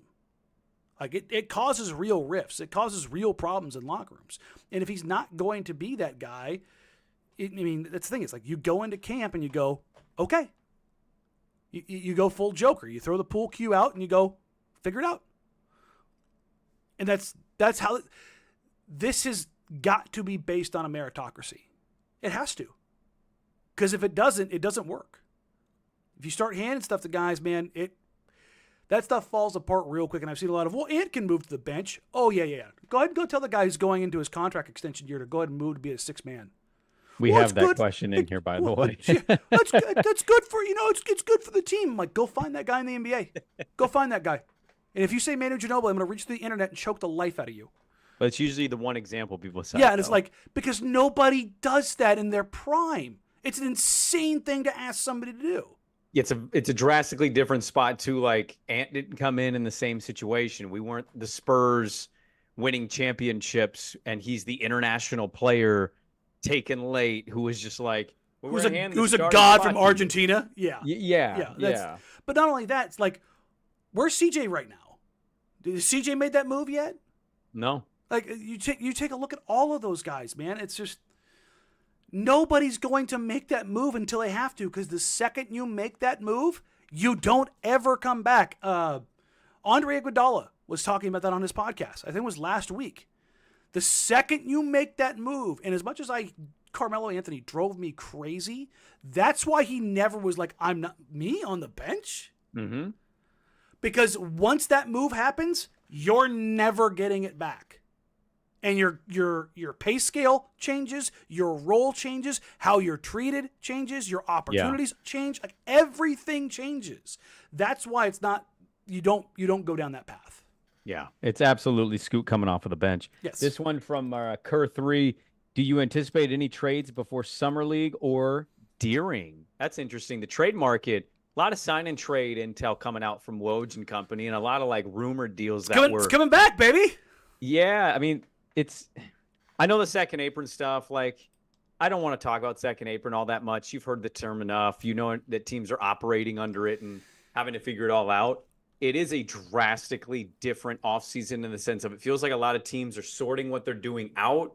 Like it causes real rifts. It causes real problems in locker rooms. And if he's not going to be that guy, that's the thing. It's like you go into camp and you go, okay. You go full Joker. You throw the pool cue out and you go, figure it out. And that's how this has got to be based on a meritocracy. It has to. Because if it doesn't work. If you start handing stuff to guys, man, that stuff falls apart real quick, and I've seen a lot of, Ant can move to the bench. Oh, yeah. Go ahead and go tell the guy who's going into his contract extension year to go ahead and move to be a six man. We have that question in here, by the way. That's good. That's good for, it's good for the team. I'm like, go find that guy in the NBA. Go find that guy. And if you say Manu Ginobili, I'm going to reach through the internet and choke the life out of you. But it's usually the one example people say. Yeah, and it's like, because nobody does that in their prime. It's an insane thing to ask somebody to do. It's a drastically different spot too. Like Ant didn't come in the same situation. We weren't the Spurs winning championships, and he's the international player taken late who was just like who's a god from Argentina. Yeah. But not only that, it's like, where's CJ right now? Did CJ made that move yet? No. Like you take a look at all of those guys, man. It's just. Nobody's going to make that move until they have to, because the second you make that move, you don't ever come back. Andre Iguodala was talking about that on his podcast. I think it was last week. The second you make that move, and as much as I Carmelo Anthony drove me crazy. That's why he never was like, I'm not me on the bench. Mm-hmm. Because once that move happens, you're never getting it back. And your pay scale changes, your role changes, how you're treated changes, your opportunities change. Like everything changes. That's why it's not you don't go down that path. Yeah, it's absolutely Scoot coming off of the bench. Yes. This one from Kerr3. Do you anticipate any trades before Summer League or during? That's interesting. The trade market, a lot of sign and trade intel coming out from Woj and company, and a lot of like rumored deals It's coming back, baby. Yeah, I mean, I know the second apron stuff. Like, I don't want to talk about second apron all that much. You've heard the term enough. You know that teams are operating under it and having to figure it all out. It is a drastically different offseason in the sense of it feels like a lot of teams are sorting what they're doing out,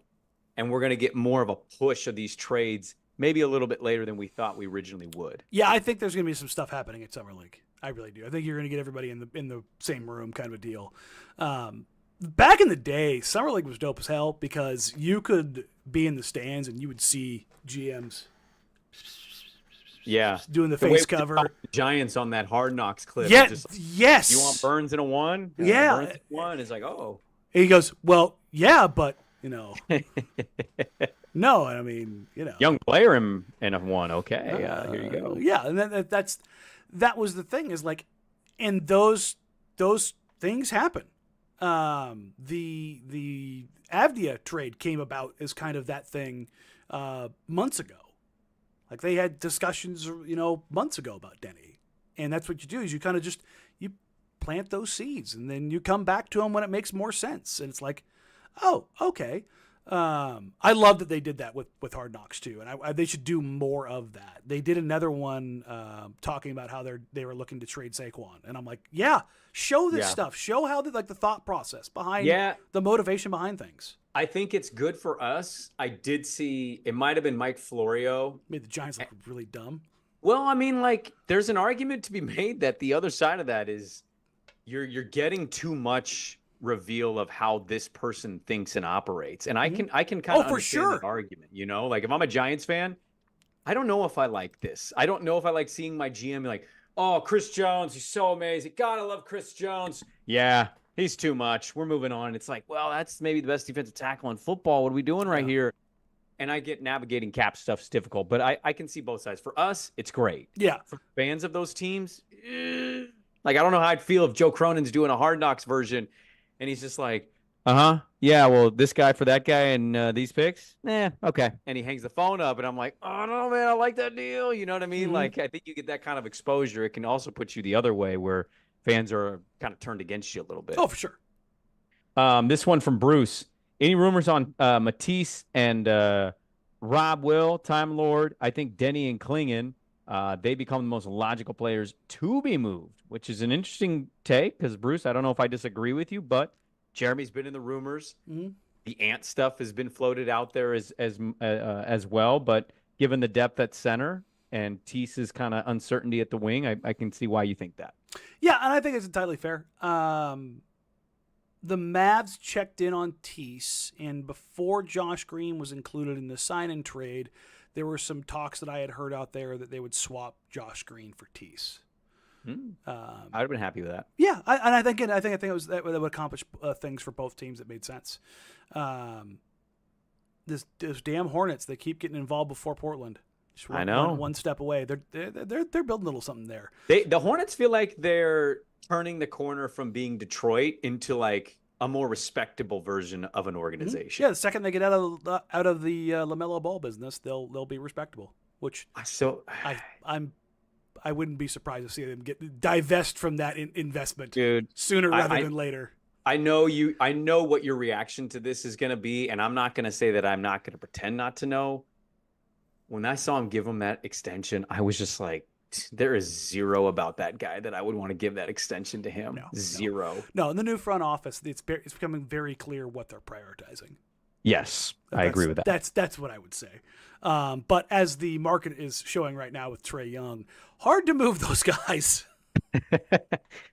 and we're going to get more of a push of these trades maybe a little bit later than we thought we originally would. Yeah, I think there's going to be some stuff happening at Summer League. I really do. I think you're going to get everybody in the same room kind of a deal. Back in the day, Summer League was dope as hell because you could be in the stands and you would see GMs doing the face cover. Giants on that Hard Knocks clip. Yeah, just like, yes. You want Burns in a 1? Yeah. Burns in a 1. It's like, oh. And he goes, well, yeah, but, no. I mean, Young player in a 1. Okay, here you go. Yeah, and that was the thing is like, and those things happen. The Avdia trade came about as kind of that thing months ago. Like they had discussions, months ago about Denny. And that's what you do is you kind of just you plant those seeds and then you come back to them when it makes more sense. And it's like, oh, okay. I love that they did that with Hard Knocks too, and they should do more of that. They did another one talking about how they were looking to trade Saquon, and I'm like, yeah, show this stuff, show how the thought process behind the motivation behind things. I think it's good for us. I did see it might have been Mike Florio made the Giants look really dumb. Well, I mean, like there's an argument to be made that the other side of that is you're getting too much reveal of how this person thinks and operates. And I can kind of understand that argument, like if I'm a Giants fan, I don't know if I like this. I don't know if I like seeing my GM like, oh, Chris Jones, he's so amazing. God, I love Chris Jones. Yeah, he's too much. We're moving on. It's like, well, that's maybe the best defensive tackle in football. What are we doing right here? And I get navigating cap stuff's difficult, but I can see both sides. For us, it's great. Yeah. For fans of those teams, like I don't know how I'd feel if Joe Cronin's doing a Hard Knocks version and he's just like, yeah, well, this guy for that guy and these picks? Okay. And he hangs the phone up, and I'm like, oh, no, man, I like that deal. You know what I mean? Mm-hmm. Like, I think you get that kind of exposure. It can also put you the other way where fans are kind of turned against you a little bit. Oh, for sure. This one from Bruce. Any rumors on Matisse and Rob Will, Time Lord? I think Denny and Klingon, they become the most logical players to be moved, which is an interesting take because, Bruce, I don't know if I disagree with you, but Jeremy's been in the rumors. Mm-hmm. The Ant stuff has been floated out there as well, but given the depth at center and Tease's kind of uncertainty at the wing, I can see why you think that. Yeah, and I think it's entirely fair. The Mavs checked in on Tease, and before Josh Green was included in the sign-and trade, there were some talks that I had heard out there that they would swap Josh Green for Tease. I'd have been happy with that. Yeah, I think it was that would accomplish things for both teams that made sense. Those damn Hornets, they keep getting involved before Portland. I know. One step away. They're building a little something there. The Hornets feel like they're turning the corner from being Detroit into like a more respectable version of an organization. Mm-hmm. Yeah, the second they get out of the LaMelo Ball business, they'll be respectable. Which I wouldn't be surprised to see them divest from that investment, dude, sooner rather than later. I know what your reaction to this is going to be, and I'm not going to say that I'm not going to pretend not to know. When I saw him give him that extension, I was just like, there is zero about that guy that I would want to give that extension to him. Zero. No, in the new front office, it's becoming very clear what they're prioritizing. Yes, I agree with that. That's what I would say. But as the market is showing right now with Trae Young, hard to move those guys.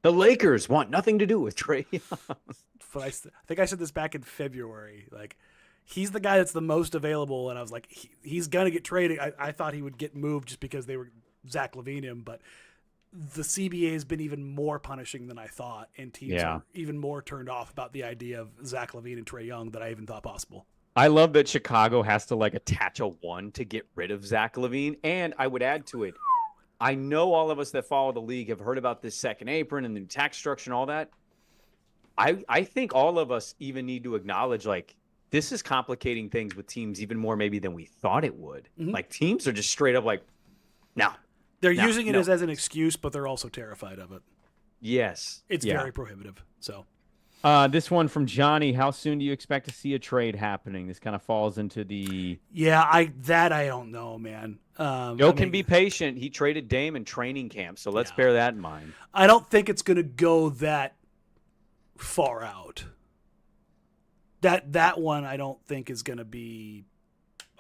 The Lakers want nothing to do with Trae Young. But I think I said this back in February. Like, he's the guy that's the most available, and I was like, he's gonna get traded. I thought he would get moved just because they were Zach LaVine him, but the CBA has been even more punishing than I thought, and teams are even more turned off about the idea of Zach LaVine and Trae Young than I even thought possible. I love that Chicago has to like attach a 1 to get rid of Zach LaVine, and I would add to it, I know all of us that follow the league have heard about this second apron and the tax structure and all that. I think all of us even need to acknowledge, like, this is complicating things with teams even more maybe than we thought it would. Mm-hmm. Like, teams are just straight up like, no. They're using it as an excuse, but they're also terrified of it. Yes. It's very prohibitive. So, this one from Johnny, how soon do you expect to see a trade happening? This kind of falls into the... Yeah, I don't know, man. Joe can be patient. He traded Dame in training camp, so let's bear that in mind. I don't think it's going to go that far out. That one I don't think is going to be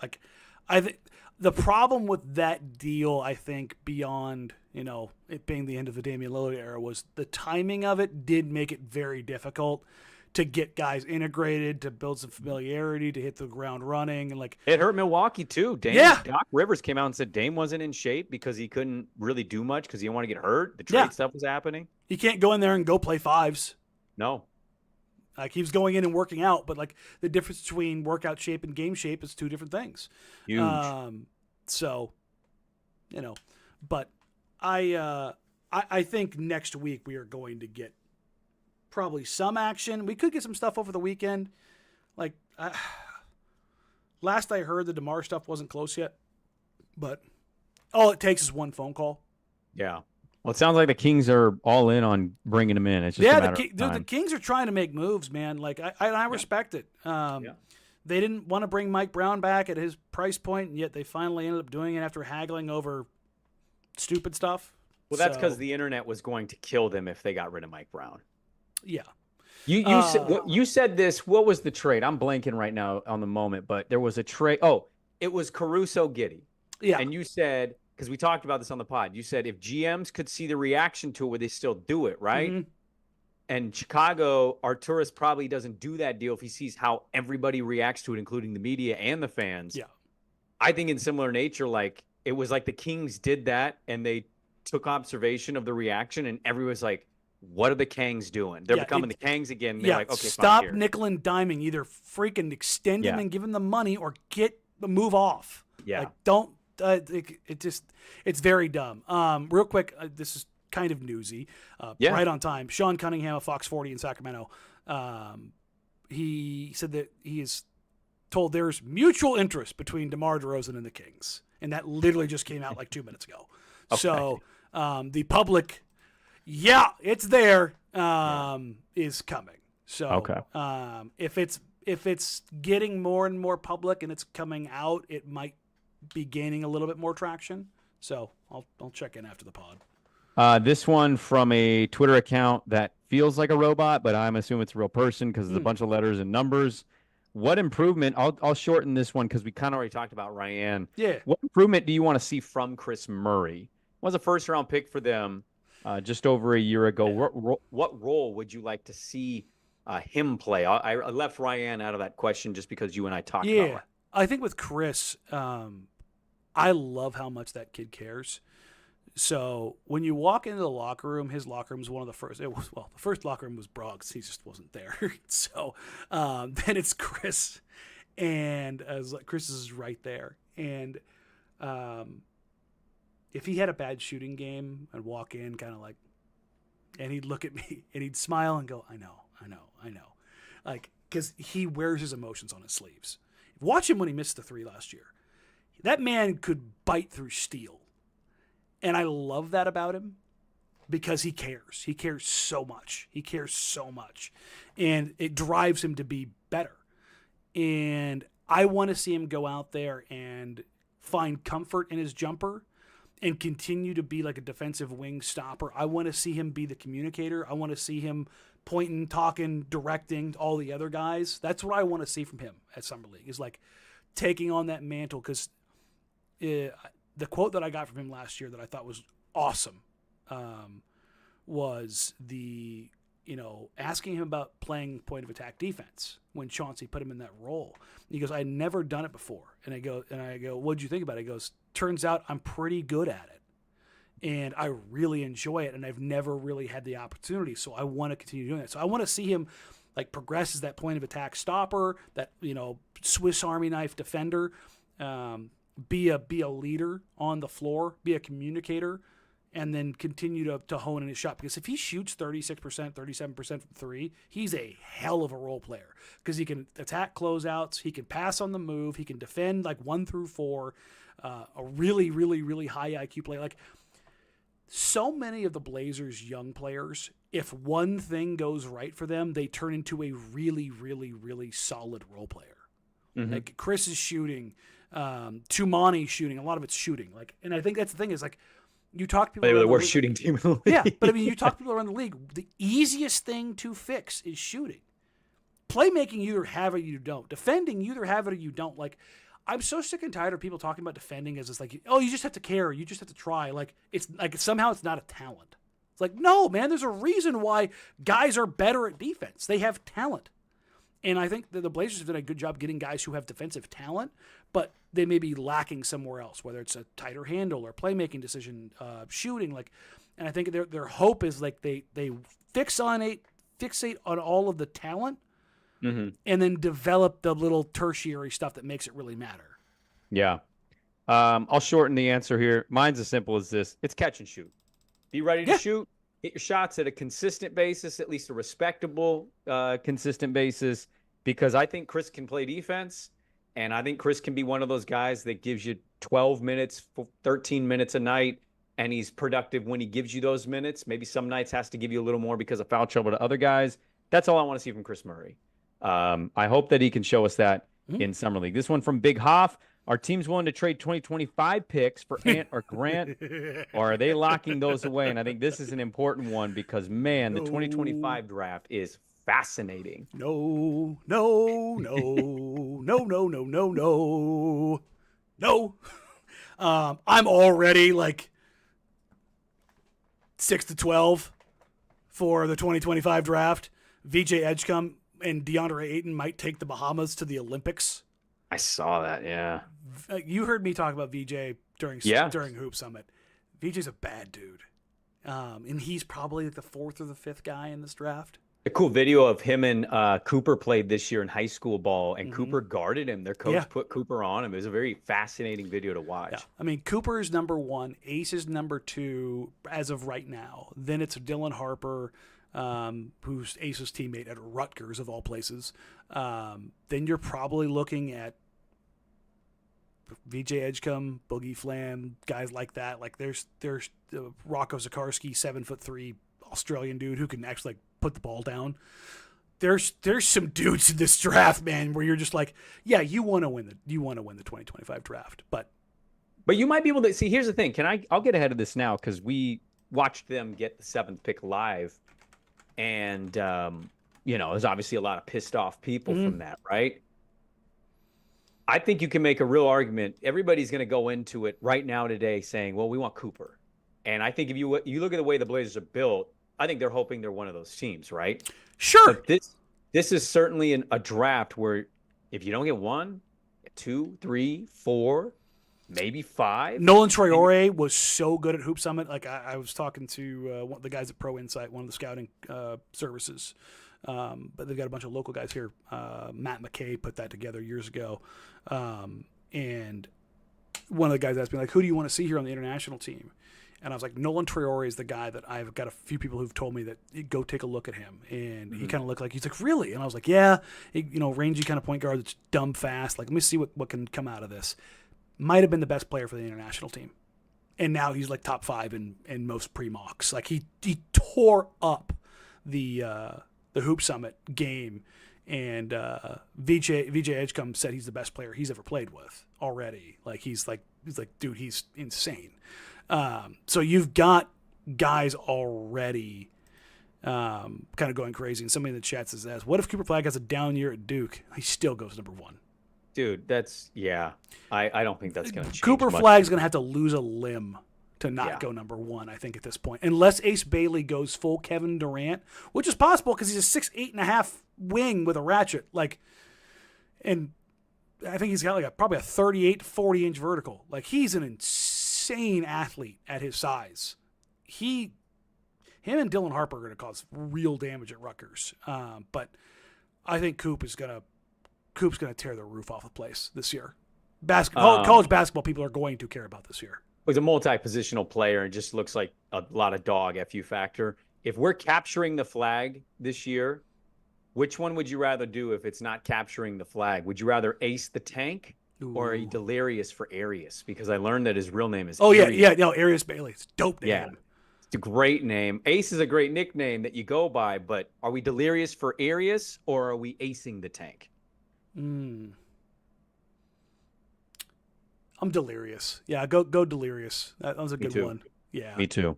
like, I think the problem with that deal, I think, beyond, it being the end of the Damian Lillard era, was the timing of it did make it very difficult to get guys integrated, to build some familiarity, to hit the ground running, and like it hurt Milwaukee too. Doc Rivers came out and said Dame wasn't in shape because he couldn't really do much because he didn't want to get hurt. The trade stuff was happening. He can't go in there and go play fives. No. Like, he was going in and working out, but like the difference between workout shape and game shape is two different things. Huge. So, but I think next week we are going to get probably some action. We could get some stuff over the weekend. Like, last I heard, the DeMar stuff wasn't close yet, but all it takes is one phone call. Yeah. Well, it sounds like the Kings are all in on bringing him in. It's just a matter of time. The Kings are trying to make moves, man. Like, I respect it. They didn't want to bring Mike Brown back at his price point, and yet they finally ended up doing it after haggling over stupid stuff. Well, that's because the internet was going to kill them if they got rid of Mike Brown. Yeah. You said this. What was the trade? I'm blanking right now on the moment, but there was a trade. Oh, it was Caruso-Giddey. Yeah. And you said, because we talked about this on the pod, you said if GMs could see the reaction to it, would they still do it, right? Mm-hmm. And Chicago, Arturas probably doesn't do that deal if he sees how everybody reacts to it, including the media and the fans. Yeah. I think in similar nature, like, it was like the Kings did that, and they took observation of the reaction, and everyone's like, what are the Kangs doing? They're becoming the Kangs again. They're like, okay, stop nickel and diming. Either freaking extend him and give him the money, or move off. Yeah. Like, don't. It's very dumb. Real quick, this is kind of newsy. Right on time. Sean Cunningham of Fox 40 in Sacramento. He said that he is told there's mutual interest between DeMar DeRozan and the Kings, and that literally just came out like 2 minutes ago. Okay. So the public, it's there, is coming. So if it's getting more and more public and it's coming out, it might be gaining a little bit more traction. So I'll check in after the pod. This one from a Twitter account that feels like a robot, but I'm assuming it's a real person because there's a bunch of letters and numbers. What improvement? I'll shorten this one because we kind of already talked about Ryan. Yeah. What improvement do you want to see from Chris Murray? Was a first-round pick for them just over a year ago. Yeah. What role would you like to see him play? I left Ryan out of that question just because you and I talked about it. I think with Chris, I love how much that kid cares. So when you walk into the locker room, his locker room is one of the first. The first locker room was Broggs. He just wasn't there. So then it's Chris, and Chris is right there. And if he had a bad shooting game, I'd walk in kind of like, and he'd look at me and he'd smile and go, I know. Like, because he wears his emotions on his sleeves. Watch him when he missed the 3 last year. That man could bite through steel. And I love that about him because he cares. He cares so much. And it drives him to be better. And I want to see him go out there and find comfort in his jumper and continue to be like a defensive wing stopper. I want to see him be the communicator. I want to see him pointing, talking, directing all the other guys. That's what I want to see from him at Summer League, is like taking on that mantle. Because the quote that I got from him last year that I thought was awesome was asking him about playing point of attack defense when Chauncey put him in that role. He goes, I'd never done it before. And I go, what'd you think about it? He goes, turns out I'm pretty good at it. And I really enjoy it. And I've never really had the opportunity. So I want to continue doing it. So I want to see him like progress as that point of attack stopper, that, Swiss Army knife defender, be a leader on the floor, be a communicator, and then continue to hone in his shot. Because if he shoots 36%, 37% from three, he's a hell of a role player. Because he can attack closeouts, he can pass on the move, he can defend like 1 through 4, a really, really, really high IQ player. Like, so many of the Blazers' young players, if one thing goes right for them, they turn into a really, really, really solid role player. Mm-hmm. Like Chris is shooting, Tumani's shooting. A lot of it's shooting. Like, and I think that's the thing is like, you talk to people. They were the worst shooting team in the league. Yeah, but I mean, you talk to people around the league. The easiest thing to fix is shooting. Playmaking, you either have it or you don't. Defending, you either have it or you don't. Like, I'm so sick and tired of people talking about defending as it's like, oh, you just have to care, you just have to try. Like, it's like somehow it's not a talent. It's like, no, man, there's a reason why guys are better at defense. They have talent. And I think that the Blazers have done a good job getting guys who have defensive talent, but they may be lacking somewhere else, whether it's a tighter handle or playmaking decision, shooting. Like, and I think their hope is like they fixate on all of the talent, mm-hmm. and then develop the little tertiary stuff that makes it really matter. Yeah. I'll shorten the answer here. Mine's as simple as this. It's catch and shoot. Be ready to shoot. Hit your shots at a consistent basis, at least a respectable, consistent basis, because I think Chris can play defense, and I think Chris can be one of those guys that gives you 12 minutes, 13 minutes a night, and he's productive when he gives you those minutes. Maybe some nights has to give you a little more because of foul trouble to other guys. That's all I want to see from Chris Murray. I hope that he can show us that in Summer League. This one from Big Hoff. Are teams willing to trade 2025 picks for Ant or Grant, or are they locking those away? And I think this is an important one because, man, the 2025 draft is fascinating. No. I'm already like 6-12 for the 2025 draft. VJ Edgecombe and DeAndre Ayton might take the Bahamas to the Olympics. I saw that, yeah. You heard me talk about VJ during Hoop Summit. VJ's a bad dude. And he's probably like the 4th or the 5th guy in this draft. A cool video of him and Cooper played this year in high school ball, and Cooper guarded him. Their coach put Cooper on him. It was a very fascinating video to watch. Yeah. I mean, Cooper's number 1, Ace is number 2 as of right now. Then it's Dylan Harper, who's Ace's teammate at Rutgers, of all places. Then you're probably looking at VJ Edgecombe, Boogie Flam, guys like that. Like there's Rocco Zakarski, 7'3" Australian dude who can actually like put the ball down. There's some dudes in this draft, man, where you're just like, yeah, you want to win the 2025 draft, but you might be able to see. Here's the thing. I'll get ahead of this now because we watched them get the 7th pick live. And, there's obviously a lot of pissed off people from that, right? I think you can make a real argument. Everybody's going to go into it right now today saying, well, we want Cooper. And I think if you look at the way the Blazers are built, I think they're hoping they're one of those teams, right? Sure. But this is certainly a draft where if you don't get 1, 2, 3, 4, maybe 5. Nolan Traore was so good at Hoop Summit. Like I was talking to one of the guys at Pro Insight, one of the scouting services, but they've got a bunch of local guys here. Matt McKay put that together years ago, and one of the guys asked me like, "Who do you want to see here on the international team?" And I was like, Nolan Traore is the guy that I've got a few people who've told me that go take a look at him. And he kind of looked like, he's like, really? And I was like, yeah, rangy kind of point guard that's dumb fast. Like, let me see what can come out of this. Might have been the best player for the international team. And now he's like top 5 in most pre-mocks. Like he tore up the Hoop Summit game. And VJ Edgecombe said he's the best player he's ever played with already. Like he's like, dude, he's insane. So you've got guys already kind of going crazy. And somebody in the chat says, what if Cooper Flagg has a down year at Duke? He still goes number 1. Dude, I don't think that's going to change Cooper much. Flagg's going to have to lose a limb to not go number 1, I think, at this point. Unless Ace Bailey goes full Kevin Durant, which is possible because he's a 6'8.5" wing with a ratchet. And I think he's got probably a 38, 40-inch vertical. He's an insane athlete at his size. Him and Dylan Harper are going to cause real damage at Rutgers. But I think Coop's going to tear the roof off the place this year. College basketball people are going to care about this year. He's a multi-positional player and just looks like a lot of dog FU factor. If we're capturing the flag this year, which one would you rather do if it's not capturing the flag? Would you rather ace the tank or are you delirious for Arius? Because I learned that his real name is Arius. Arius Bailey. It's a dope name. Yeah, it's a great name. Ace is a great nickname that you go by, but are we delirious for Arius or are we acing the tank? I'm delirious. Yeah, go delirious. That was a good one. Yeah. Me too.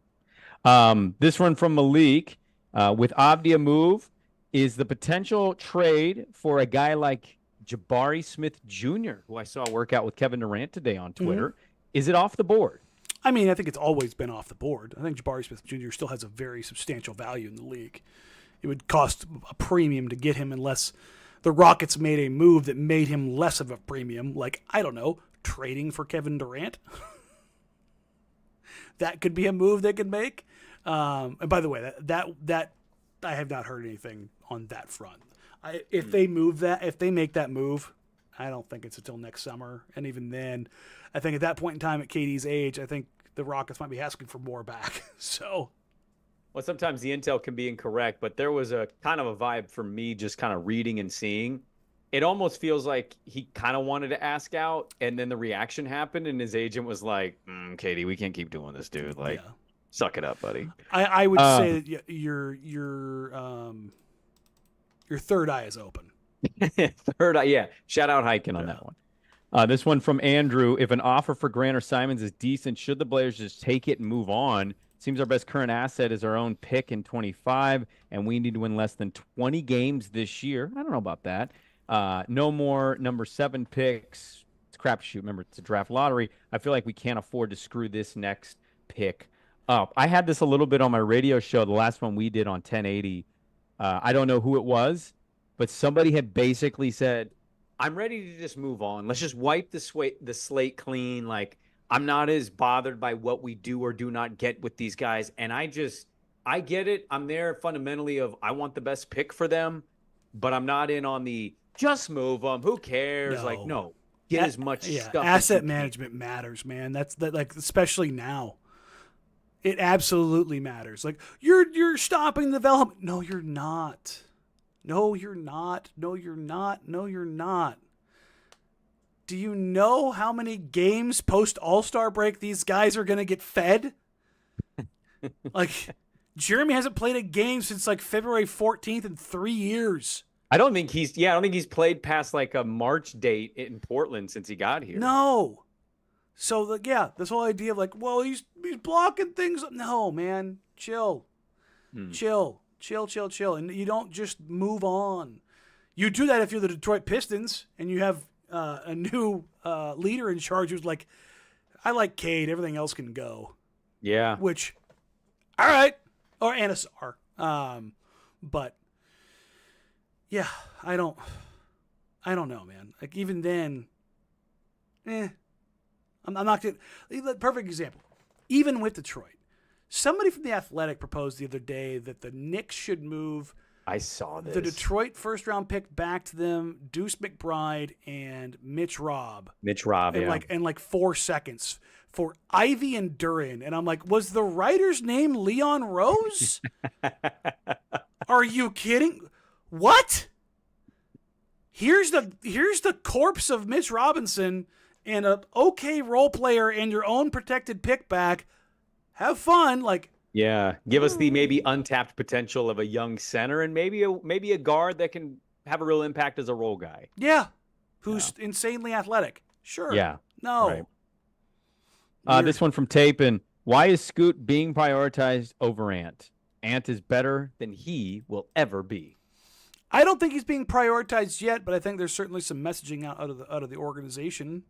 This one from Malik. With Avdia move, is the potential trade for a guy like Jabari Smith Jr., who I saw work out with Kevin Durant today on Twitter, is it off the board? I mean, I think it's always been off the board. I think Jabari Smith Jr. still has a very substantial value in the league. It would cost a premium to get him unless the Rockets made a move that made him less of a premium, I don't know, trading for Kevin Durant. That could be a move they could make. And by the way, that I have not heard anything on that front. If they make that move, I don't think it's until next summer. And even then, I think at that point in time, at KD's age, I think the Rockets might be asking for more back. So, well, sometimes the intel can be incorrect, but there was a kind of a vibe for me just kind of reading and seeing. It almost feels like he kind of wanted to ask out, and then the reaction happened, and his agent was like, Katie, we can't keep doing this, dude. Suck it up, buddy. I would say that your third eye is open. Third eye, yeah. Shout out Hyken on that one. This one from Andrew. If an offer for Grant or Simons is decent, should the Blazers just take it and move on? Seems our best current asset is our own pick in 25, and we need to win less than 20 games this year. I don't know about that. No more number 7 picks. It's a crapshoot. Remember, it's a draft lottery. I feel like we can't afford to screw this next pick up. I had this a little bit on my radio show, the last one we did on 1080. I don't know who it was, but somebody had basically said, I'm ready to just move on. Let's just wipe the slate clean. I'm not as bothered by what we do or do not get with these guys. And I get it. I'm there fundamentally of I want the best pick for them, but I'm not in on the just move them. Who cares? No. Get as much stuff. Asset management matters, man. That's especially now. It absolutely matters. You're stopping development. No, you're not. No, you're not. No, you're not. No, you're not. Do you know how many games post All-Star break these guys are going to get fed? Jeremy hasn't played a game since February 14th in 3 years. I don't think he's played past a March date in Portland since he got here. No. So this whole idea of he's blocking things. No, man, chill. Chill. And you don't just move on. You do that if you're the Detroit Pistons and you have a new leader in charge who's I like Cade, everything else can go. Yeah. Which, all right. Or Anasar. But yeah, I don't know, man. Even then, I'm not going to. Perfect example. Even with Detroit, somebody from The Athletic proposed the other day that the Knicks should move. I saw this. The Detroit first-round pick back to them, Deuce McBride and Mitch Robb. In 4 seconds for Ivy and Duran. And I'm like, was the writer's name Leon Rose? Are you kidding? What? Here's the corpse of Mitch Robinson and an okay role player and your own protected pick back. Have fun. Yeah, give us the maybe untapped potential of a young center and maybe a guard that can have a real impact as a role guy. Yeah, who's insanely athletic. Sure. Yeah. No. Right. This one from Tapin. Why is Scoot being prioritized over Ant? Ant is better than he will ever be. I don't think he's being prioritized yet, but I think there's certainly some messaging out of the organization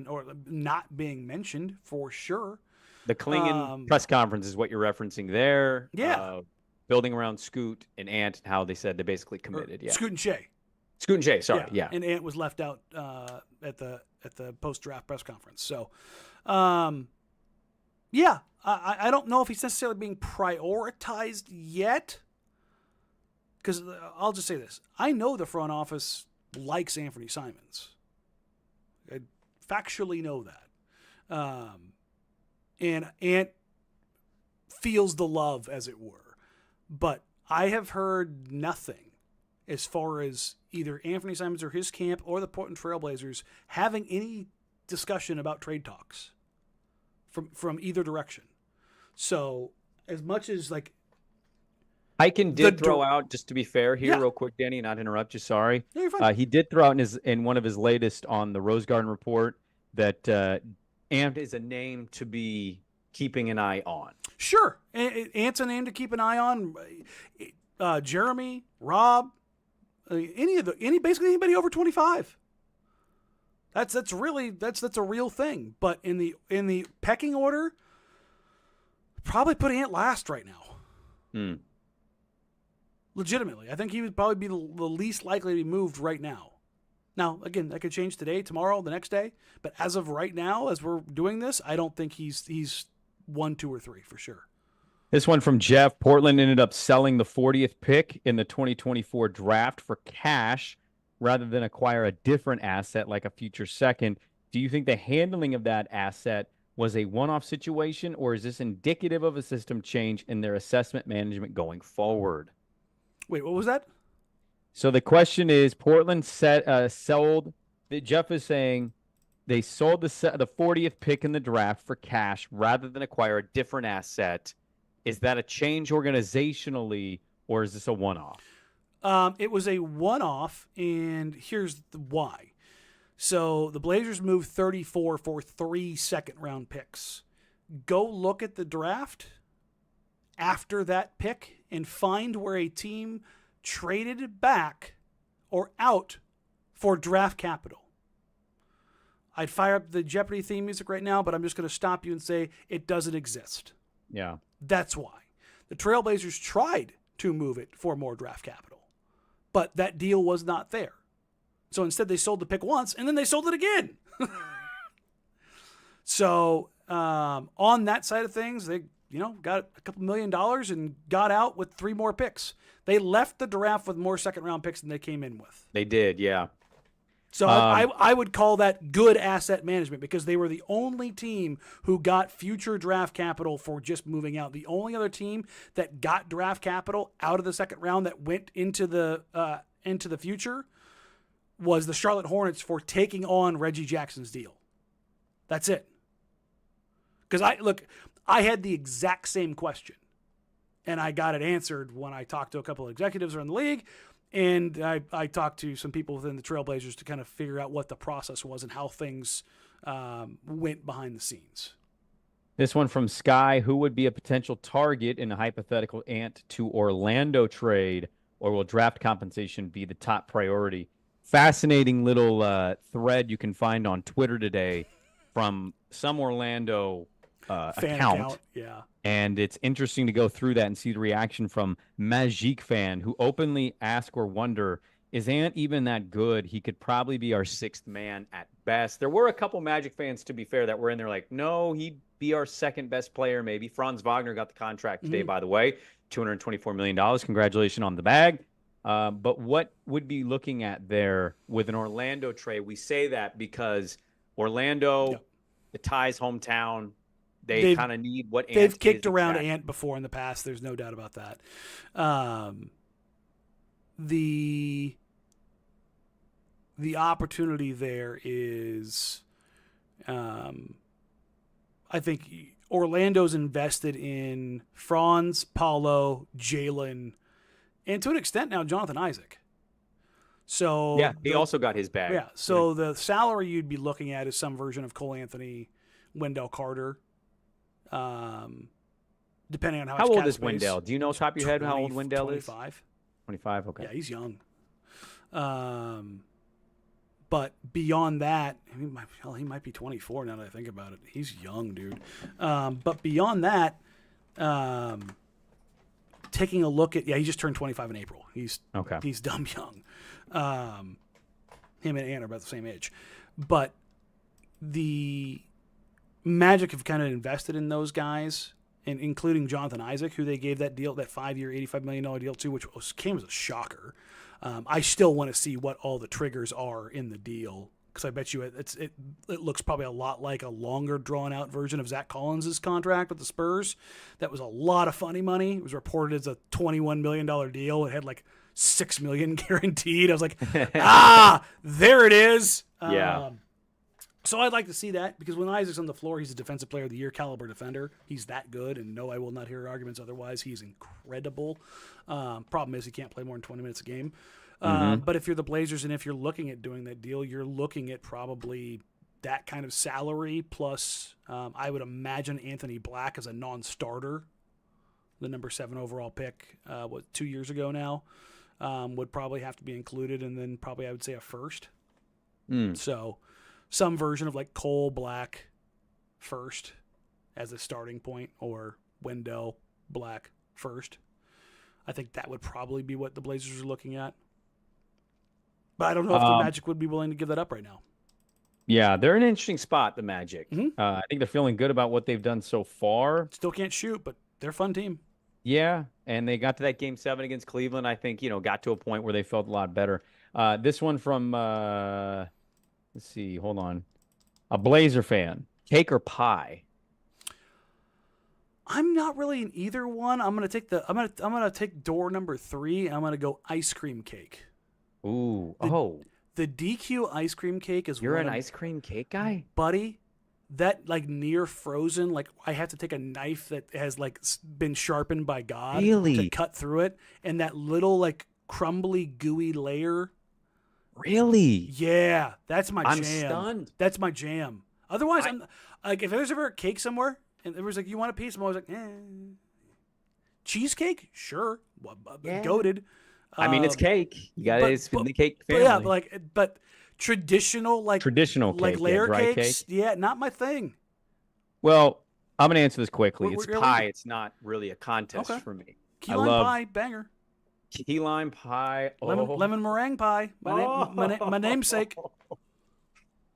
or not being mentioned for sure. The Klingon press conference is what you're referencing there. Yeah. Building around Scoot and Ant, how they said they basically committed. Scoot and Shay. Scoot and Shay, sorry. Yeah. And Ant was left out at the post-draft press conference. So, yeah, I don't know if he's necessarily being prioritized yet. Because I'll just say this. I know the front office likes Anthony Simons. I factually know that. And Ant feels the love, as it were. But I have heard nothing as far as either Anthony Simons or his camp or the Portland Trailblazers having any discussion about trade talks from either direction. So as much as like Hyken did throw out, just to be fair here, real quick, Denny, not to interrupt you, sorry. No, you're fine. He did throw out in one of his latest on the Rose Garden report that Ant is a name to be keeping an eye on. Sure. Ant's a name to keep an eye on. Jeremy, Rob, basically anybody over 25. That's a real thing. But in the pecking order, probably put Ant last right now. Legitimately, I think he would probably be the least likely to be moved right now. Now, again, that could change today, tomorrow, the next day. But as of right now, as we're doing this, I don't think he's 1, 2, or 3 for sure. This one from Jeff. Portland ended up selling the 40th pick in the 2024 draft for cash rather than acquire a different asset like a future second. Do you think the handling of that asset was a one-off situation, or is this indicative of a system change in their assessment management going forward? Wait, what was that? So the question is, Portland sold. Jeff is saying they sold the 40th pick in the draft for cash rather than acquire a different asset. Is that a change organizationally, or is this a one-off? It was a one-off, and here's why. So the Blazers moved 34 for 3 second-round picks. Go look at the draft after that pick and find where a team traded back or out for draft capital. I'd fire up the Jeopardy theme music right now, but I'm just going to stop you and say it doesn't exist. Yeah. That's why. The Trailblazers tried to move it for more draft capital, but that deal was not there. So instead they sold the pick once, and then they sold it again. So on that side of things, they got a couple $1 million and got out with 3 more picks. They left the draft with more second-round picks than they came in with. They did, yeah. So I would call that good asset management because they were the only team who got future draft capital for just moving out. The only other team that got draft capital out of the second round that went into the future was the Charlotte Hornets for taking on Reggie Jackson's deal. That's it. Because I had the exact same question, and I got it answered when I talked to a couple of executives around the league. And I talked to some people within the Trailblazers to kind of figure out what the process was and how things went behind the scenes. This one from Sky. Who would be a potential target in a hypothetical Ant to Orlando trade, or will draft compensation be the top priority? Fascinating little thread you can find on Twitter today from some Orlando account. Yeah. And it's interesting to go through that and see the reaction from Magic fan, who openly ask or wonder, is Ant even that good? He could probably be our 6th man at best. There were a couple Magic fans, to be fair, that were in there like, no, he'd be our 2nd best player maybe. Franz Wagner got the contract today, by the way, $224 million. Congratulations on the bag. But what would be looking at there with an Orlando trade? We say that because Orlando, the Ties hometown, they kind of need what Ant they've kicked around Ant before in the past. There's no doubt about that. The opportunity there is, I think Orlando's invested in Franz, Paulo, Jalen, and to an extent now Jonathan Isaac. So yeah, he also got his bag. Yeah. So the salary you'd be looking at is some version of Cole Anthony, Wendell Carter. Depending on how old is Wendell? Do you know top of your head how old Wendell 25. is? 25. Okay. Yeah, he's young. But beyond that, he might be 24 now that I think about it. He's young, dude. But beyond that, taking a look at he just turned 25 in April. He's dumb young. Him and Ant are about the same age, but the Magic have kind of invested in those guys, and including Jonathan Isaac, who they gave that deal, that 5-year, $85 million deal to, which came as a shocker. I still want to see what all the triggers are in the deal, because I bet you it looks probably a lot like a longer drawn out version of Zach Collins' contract with the Spurs. That was a lot of funny money. It was reported as a $21 million deal. It had like $6 million guaranteed. I was like, there it is. Yeah. So I'd like to see that, because when Isaac's on the floor, he's a defensive player of the year caliber defender. He's that good, and no, I will not hear arguments otherwise. He's incredible. Problem is he can't play more than 20 minutes a game. But if you're the Blazers and if you're looking at doing that deal, you're looking at probably that kind of salary plus I would imagine Anthony Black as a non-starter, the number 7 overall pick, 2 years ago now, would probably have to be included, and then probably I would say a first. So some version of like Cole Black first as a starting point, or Wendell Black first. I think that would probably be what the Blazers are looking at. But I don't know if the Magic would be willing to give that up right now. Yeah, they're in an interesting spot, the Magic. I think they're feeling good about what they've done so far. Still can't shoot, but they're a fun team. Yeah, and they got to that Game 7 against Cleveland. I think, got to a point where they felt a lot better. This one from, let's see, hold on. A Blazer fan. Cake or pie? I'm not really in either one. I'm gonna take door number 3, and I'm gonna go ice cream cake. Ooh, the DQ ice cream cake is. You're an ice cream cake guy, buddy. That like near frozen, like I have to take a knife that has like been sharpened by God to cut through it, and that little like crumbly gooey layer. Really? Yeah, that's my jam. I'm stunned. That's my jam. Otherwise, I'm like, if there's ever a cake somewhere and there was like, you want a piece? I'm always like, cheesecake, sure, goated. I mean, it's cake. You got it's the cake family. But traditional cake, like layer cakes, not my thing. Well, I'm gonna answer this quickly. It's pie. It's not really a contest for me. Key lime pie, banger. Key lime pie, lemon meringue pie. My namesake.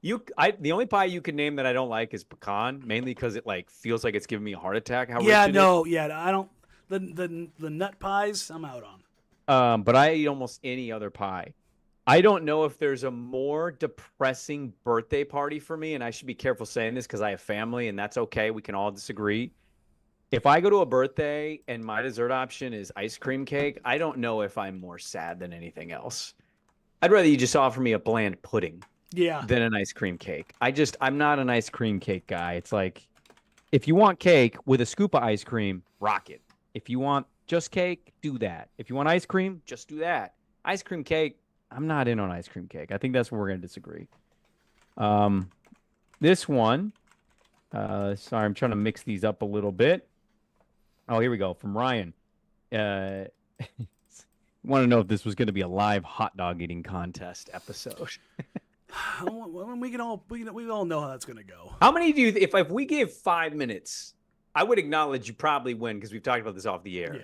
The only pie you can name that I don't like is pecan, mainly because it like feels like it's giving me a heart attack. I don't. The nut pies, I'm out on. But I eat almost any other pie. I don't know if there's a more depressing birthday party for me, and I should be careful saying this because I have family, and that's okay. We can all disagree. If I go to a birthday and my dessert option is ice cream cake, I don't know if I'm more sad than anything else. I'd rather you just offer me a bland pudding than an ice cream cake. I'm not an ice cream cake guy. It's like, if you want cake with a scoop of ice cream, rock it. If you want just cake, do that. If you want ice cream, just do that. Ice cream cake, I'm not in on ice cream cake. I think that's where we're going to disagree. This one, sorry, I'm trying to mix these up a little bit. Oh, here we go. From Ryan. Want to know if this was going to be a live hot dog eating contest episode. we all know how that's going to go. How many do you, if we gave 5 minutes, I would acknowledge you probably win because we've talked about this off the air. Yeah.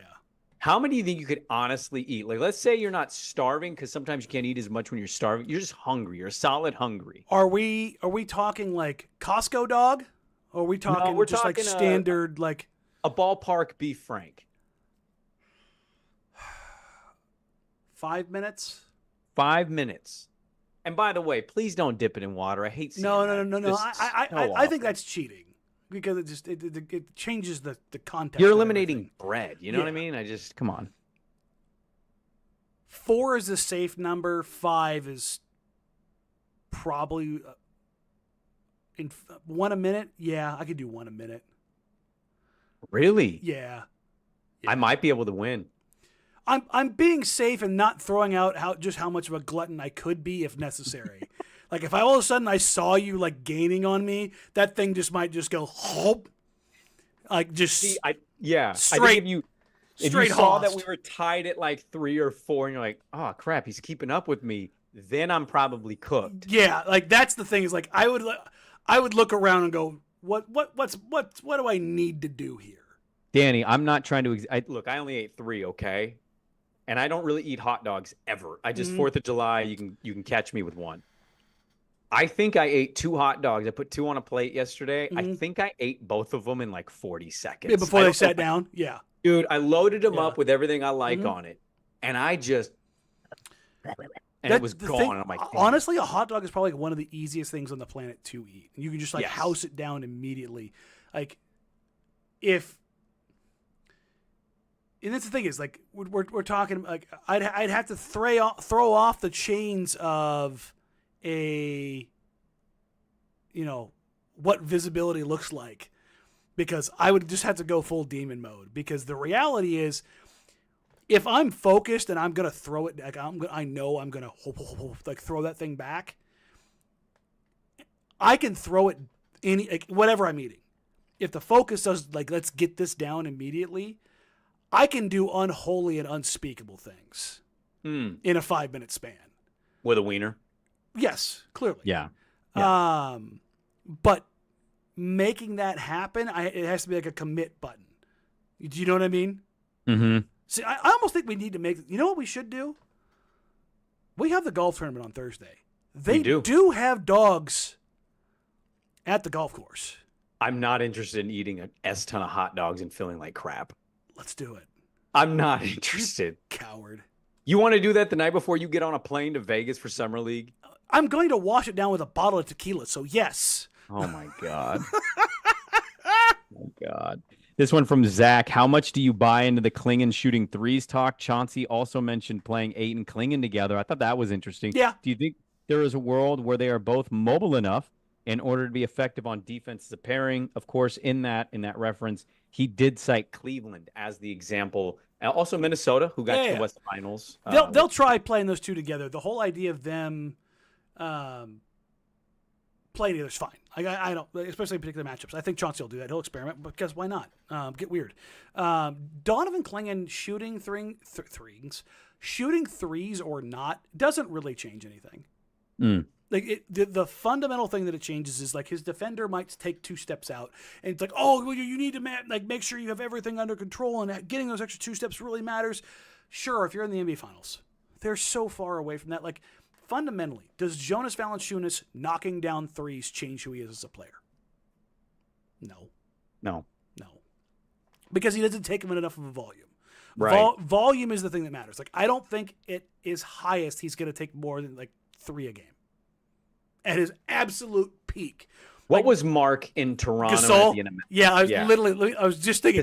How many do you think you could honestly eat? Like, let's say you're not starving, because sometimes you can't eat as much when you're starving. You're just hungry. You're solid hungry. Are we talking like Costco dog? Or are we talking just like standard like a ballpark beef frank? 5 minutes? 5 minutes. And by the way, please don't dip it in water. I hate seeing No. that. I think that's cheating. Because it changes the context. You're eliminating bread. You know what I mean? Come on. 4 is a safe number. 5 is probably in 1 a minute. Yeah, I could do 1 a minute. Really? Yeah. I might be able to win. I'm being safe and not throwing out how much of a glutton I could be if necessary. Like, if all of a sudden I saw you, like, gaining on me, that thing might just go, hope. Like, just straight. I think if you saw that we were tied at, like, 3 or 4, and you're like, oh, crap, he's keeping up with me, then I'm probably cooked. Yeah, like that's the thing is like I would look around and go, what do I need to do here? Danny, I'm not trying to look. I only ate 3, okay, and I don't really eat hot dogs ever. I just 4th of July. You can catch me with one. I think I ate 2 hot dogs. I put 2 on a plate yesterday. I think I ate both of them in like 40 seconds. Yeah, before they sat down. Yeah. Dude, I loaded them up with everything I like on it. And I just... And it was gone. Thing, I'm like, honestly, a hot dog is probably one of the easiest things on the planet to eat. You can just like house it down immediately. Like, if... And that's the thing is, like, we're talking, like, I'd have to throw off the chains of a, you know, what visibility looks like, because I would just have to go full demon mode. Because the reality is, if I'm focused and I'm gonna throw it, like I know I'm gonna like throw that thing back, I can throw it like, whatever I'm eating. If the focus does like let's get this down immediately, I can do unholy and unspeakable things in a 5-minute span. With a wiener? Yes, clearly. Yeah. But making that happen, it has to be like a commit button. Do you know what I mean? Mm-hmm. See, I almost think we need to make... You know what we should do? We have the golf tournament on Thursday. They do have dogs at the golf course. I'm not interested in eating a S-ton of hot dogs and feeling like crap. Let's do it. I'm not interested. You coward. You want to do that the night before you get on a plane to Vegas for Summer League? I'm going to wash it down with a bottle of tequila, so yes. Oh, my God. Oh, God. This one from Zach. How much do you buy into the Klingon shooting threes talk? Chauncey also mentioned playing 8 and Klingon together. I thought that was interesting. Yeah. Do you think there is a world where they are both mobile enough in order to be effective on defense as a pairing? Of course, in that reference, he did cite Cleveland as the example. Also Minnesota, who got to the West Finals. They'll try playing those two together. The whole idea of them playing together is fine. I don't, especially in particular matchups. I think Chauncey will do that. He'll experiment because why not? Get weird. Donovan Klingon shooting shooting threes or not doesn't really change anything. Like the fundamental thing that it changes is like his defender might take 2 steps out, and it's like, oh, well, you need to make sure you have everything under control, and getting those extra 2 steps really matters. Sure, if you're in the NBA Finals, they're so far away from that. Like fundamentally, does Jonas Valanciunas knocking down threes change who he is as a player? No, because he doesn't take them in enough of a volume. Right. Volume is the thing that matters. Like I don't think it is highest he's going to take more than like 3 a game. At his absolute peak. What was Mark in Toronto? Gasol? At the end of yeah, I was just thinking.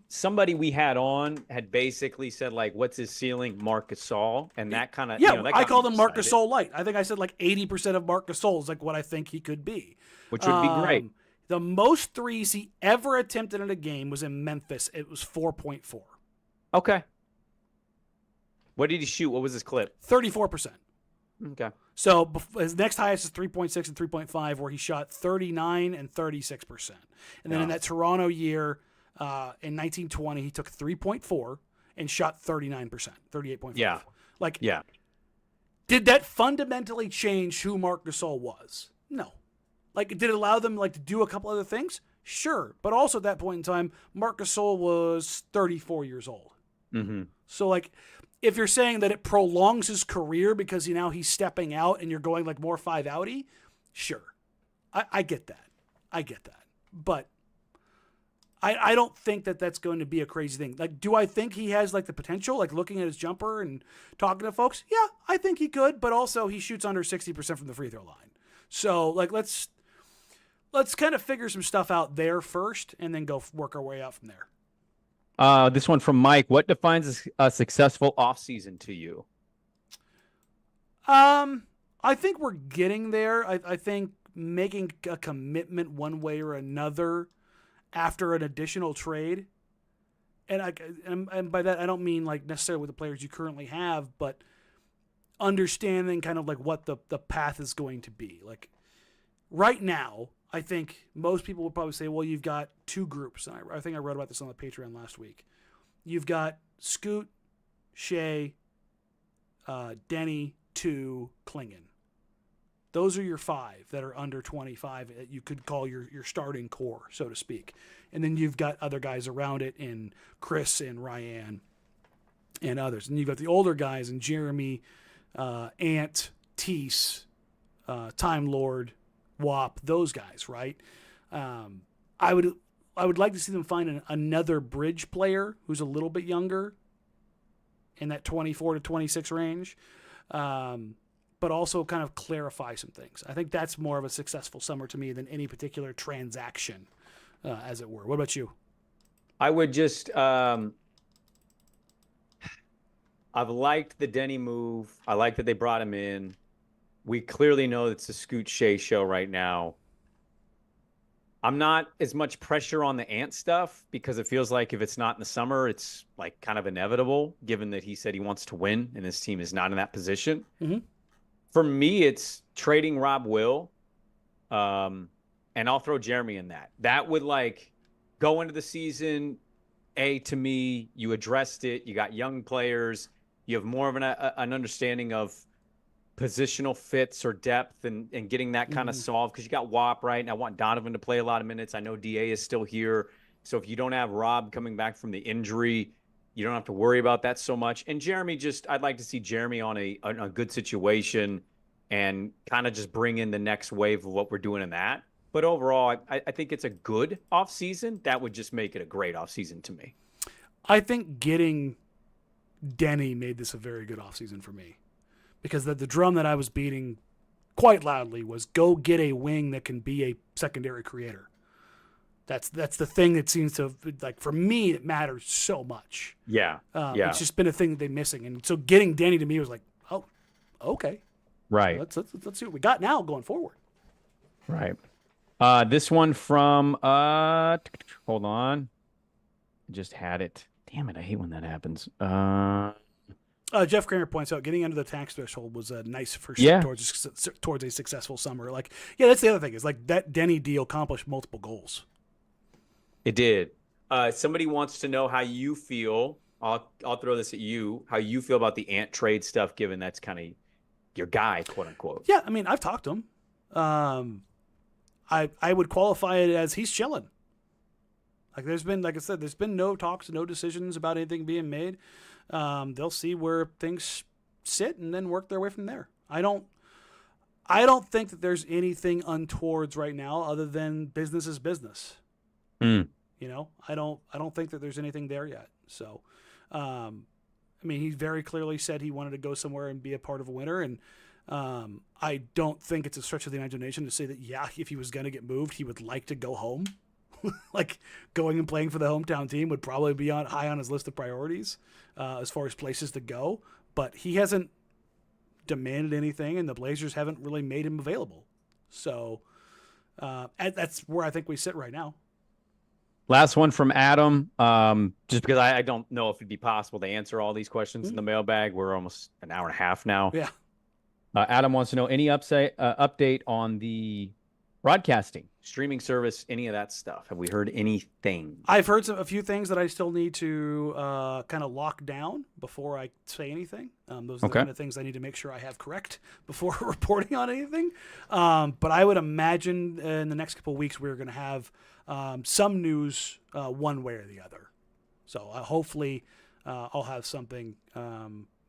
Somebody we had on had basically said, like, what's his ceiling? Mark Gasol. And that kind of... Yeah, I called him Mark Gasol light. I think I said like 80% of Mark Gasol is like what I think he could be. Which would be great. The most threes he ever attempted in a game was in Memphis. It was 4.4. Okay. What did he shoot? What was his clip? 34%. Okay. So his next highest is 3.6 and 3.5, where he shot 39 and 36%. And then in that Toronto year, in 1920, he took 3.4 and shot 39%, 38.5. Yeah. Like, yeah. Did that fundamentally change who Marc Gasol was? No. Like, did it allow them like to do a couple other things? Sure. But also at that point in time, Marc Gasol was 34 years old. Mm-hmm. So like, if you're saying that it prolongs his career because he's stepping out and you're going like more 5-outy, sure. I get that. But I don't think that that's going to be a crazy thing. Like, do I think he has like the potential, like looking at his jumper and talking to folks? Yeah, I think he could, but also he shoots under 60% from the free throw line. So like, let's kind of figure some stuff out there first and then go work our way out from there. This one from Mike. What defines a successful offseason to you? I think we're getting there. I think making a commitment one way or another after an additional trade. And by that, I don't mean like necessarily with the players you currently have, but understanding kind of like what the path is going to be. Like right now, I think most people would probably say, well, you've got 2 groups. And I think I wrote about this on the Patreon last week. You've got Scoot, Shea, Denny, to Klingon. Those are your 5 that are under 25 that you could call your starting core, so to speak. And then you've got other guys around it in Chris and Ryan and others. And you've got the older guys in Jeremy, Ant, Tease, Time Lord, Wap, those guys, right? I would like to see them find another bridge player who's a little bit younger in that 24 to 26 range. But also kind of clarify some things. I think that's more of a successful summer to me than any particular transaction, as it were. What about you? I would just, I've liked the Denny move. I like that they brought him in. We clearly know it's a Scoot Shea show right now. I'm not as much pressure on the Ant stuff because it feels like if it's not in the summer, it's like kind of inevitable, given that he said he wants to win and his team is not in that position. Mm-hmm. For me, it's trading Rob Will, and I'll throw Jeremy in that. That would like go into the season. To me, you addressed it. You got young players. You have more of an understanding of positional fits or depth and getting that kind of solved because you got WAP, right? And I want Donovan to play a lot of minutes. I know DA is still here. So if you don't have Rob coming back from the injury, you don't have to worry about that so much. And Jeremy, I'd like to see Jeremy on a good situation and kind of just bring in the next wave of what we're doing in that. But overall, I think it's a good offseason. That would just make it a great offseason to me. I think getting Denny made this a very good offseason for me because the drum that I was beating quite loudly was go get a wing that can be a secondary creator. That's the thing that seems to, like, for me, it matters so much. Yeah. It's just been a thing that they're missing. And so getting Denny to me was like, oh, okay. Right. So let's see what we got now going forward. Right. This one from, hold on. I just had it. Damn it. I hate when that happens. Jeff Kramer points out getting under the tax threshold was a nice first step towards a successful summer. like, yeah, that's the other thing is like that Denny deal accomplished multiple goals. It did. Somebody wants to know how you feel. I'll throw this at you. How you feel about the Ant trade stuff, given that's kind of your guy, quote unquote. Yeah, I mean, I've talked to him. I would qualify it as he's chilling. Like like I said, there's been no talks, no decisions about anything being made. They'll see where things sit and then work their way from there. I don't think that there's anything untowards right now other than business is business. You know, I don't think that there's anything there yet. So, I mean, he very clearly said he wanted to go somewhere and be a part of a winner. And I don't think it's a stretch of the imagination to say that, yeah, if he was going to get moved, he would like to go home. Like going and playing for the hometown team would probably be high on his list of priorities as far as places to go. But he hasn't demanded anything, and the Blazers haven't really made him available. So that's where I think we sit right now. Last one from Adam. Just because I don't know if it'd be possible to answer all these questions in the mailbag. We're almost an hour and a half now. Yeah. Adam wants to know any update on the broadcasting, streaming service, any of that stuff. Have we heard anything? I've heard a few things that I still need to kind of lock down before I say anything. Those are the kind of things I need to make sure I have correct before reporting on anything. But I would imagine in the next couple of weeks we're going to have some news one way or the other. So hopefully I'll have something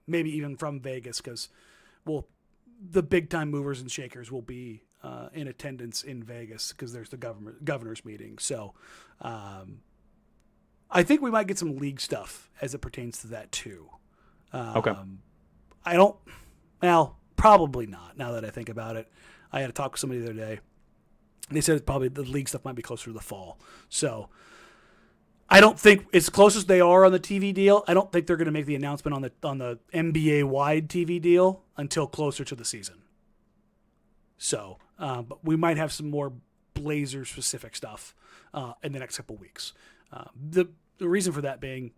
maybe even from Vegas because the big time movers and shakers will be in attendance in Vegas because there's the governor's meeting. So I think we might get some league stuff as it pertains to that too. Probably not now that I think about it. I had a talk with somebody the other day. They said probably the league stuff might be closer to the fall. So I don't think it's close as they are on the TV deal. I don't think they're going to make the announcement on the NBA wide TV deal until closer to the season. So, but we might have some more Blazer specific stuff in the next couple weeks. The reason for that being,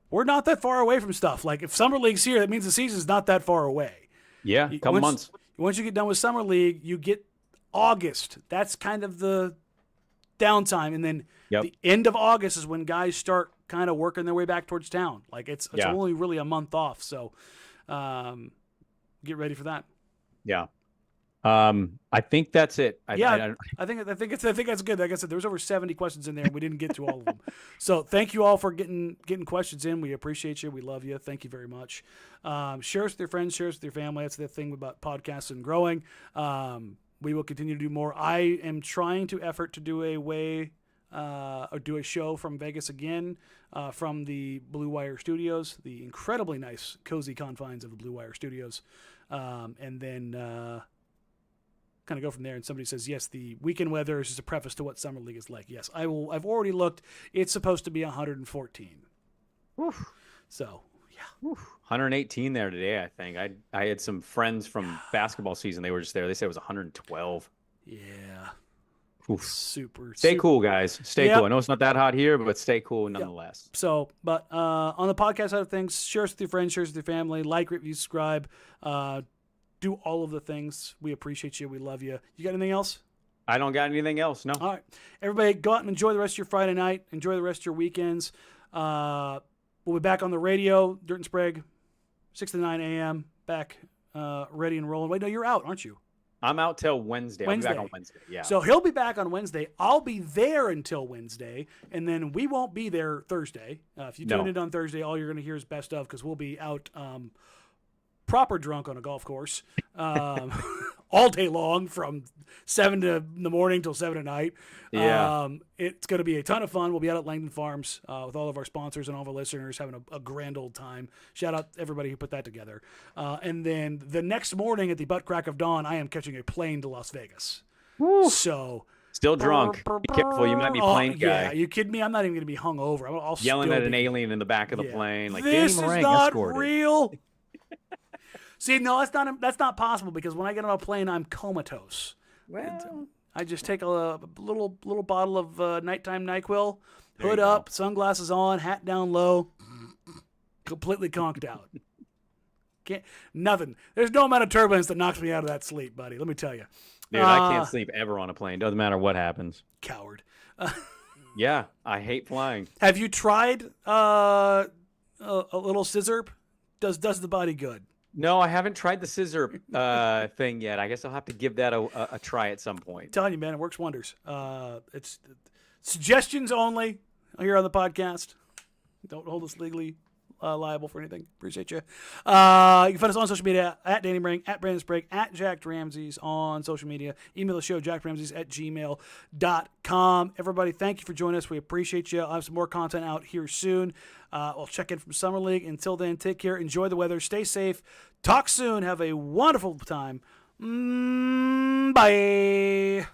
we're not that far away from stuff. Like if Summer League's here, that means the season's not that far away. Yeah, a couple months. Once you get done with Summer League, you get August. That's kind of the downtime, and then the end of August is when guys start kind of working their way back towards town. Like it's only really a month off. So, get ready for that. Yeah. I think that's it. I think that's good. Like I said, there was over 70 questions in there, and we didn't get to all of them. So thank you all for getting questions in. We appreciate you. We love you. Thank you very much. Share us with your friends. Share us with your family. That's the thing about podcasts and growing. We will continue to do more. I am trying to effort to do or do a show from Vegas again, from the Blue Wire Studios, the incredibly nice, cozy confines of the Blue Wire Studios, and then. Kind of go from there. And somebody says, yes, the weekend weather is just a preface to what Summer League is like. Yes, I've already looked. It's supposed to be 114. Oof. So, yeah. Oof. 118 there today, I think. I had some friends from basketball season. They were just there. They said it was 112. Yeah. Oof. Super. Stay cool, guys. Stay cool. I know it's not that hot here, but stay cool nonetheless. Yep. So, but on the podcast side of things, share us with your friends, share us with your family, like, review, subscribe, do all of the things. We appreciate you. We love you. You got anything else? I don't got anything else. No. All right. Everybody go out and enjoy the rest of your Friday night. Enjoy the rest of your weekends. We'll be back on the radio, Dirt and Sprague, 6 to 9 a.m. Back ready and rolling. Wait, no, you're out, aren't you? I'm out till Wednesday. I'll be back on Wednesday. Yeah. So he'll be back on Wednesday. I'll be there until Wednesday, and then we won't be there Thursday. If you tune in on Thursday, all you're going to hear is best of, because we'll be out proper drunk on a golf course all day long from 7 in the morning till 7 at night. Yeah. It's going to be a ton of fun. We'll be out at Langdon Farms with all of our sponsors and all of our listeners having a grand old time. Shout out everybody who put that together. And then the next morning at the butt crack of dawn, I am catching a plane to Las Vegas. Woo. So still drunk. Be careful. You might be plane guy. Yeah, you kidding me? I'm not even going to be hungover. I'll yelling at an alien in the back of the plane. Like, this Danny Marang is not escorted. real. See, no, that's not possible, because when I get on a plane, I'm comatose. Well, I just take a little bottle of nighttime NyQuil, hood up, sunglasses on, hat down low, completely conked out. Nothing. There's no amount of turbulence that knocks me out of that sleep, buddy. Let me tell you. Dude, I can't sleep ever on a plane. Doesn't matter what happens. Coward. Yeah, I hate flying. Have you tried a little scissor? Does the body good? No, I haven't tried the scissor thing yet. I guess I'll have to give that a try at some point. I'm telling you, man, it works wonders. It's suggestions only here on the podcast. Don't hold us legally liable for anything. Appreciate you. You can find us on social media at Danny Marang, at Brandon Sprague, at Jack Ramsays on social media. Email the show, jackramsays@gmail.com. Everybody, thank you for joining us. We appreciate you. I'll have some more content out here soon. We'll check in from Summer League. Until then, take care. Enjoy the weather. Stay safe. Talk soon. Have a wonderful time. Bye.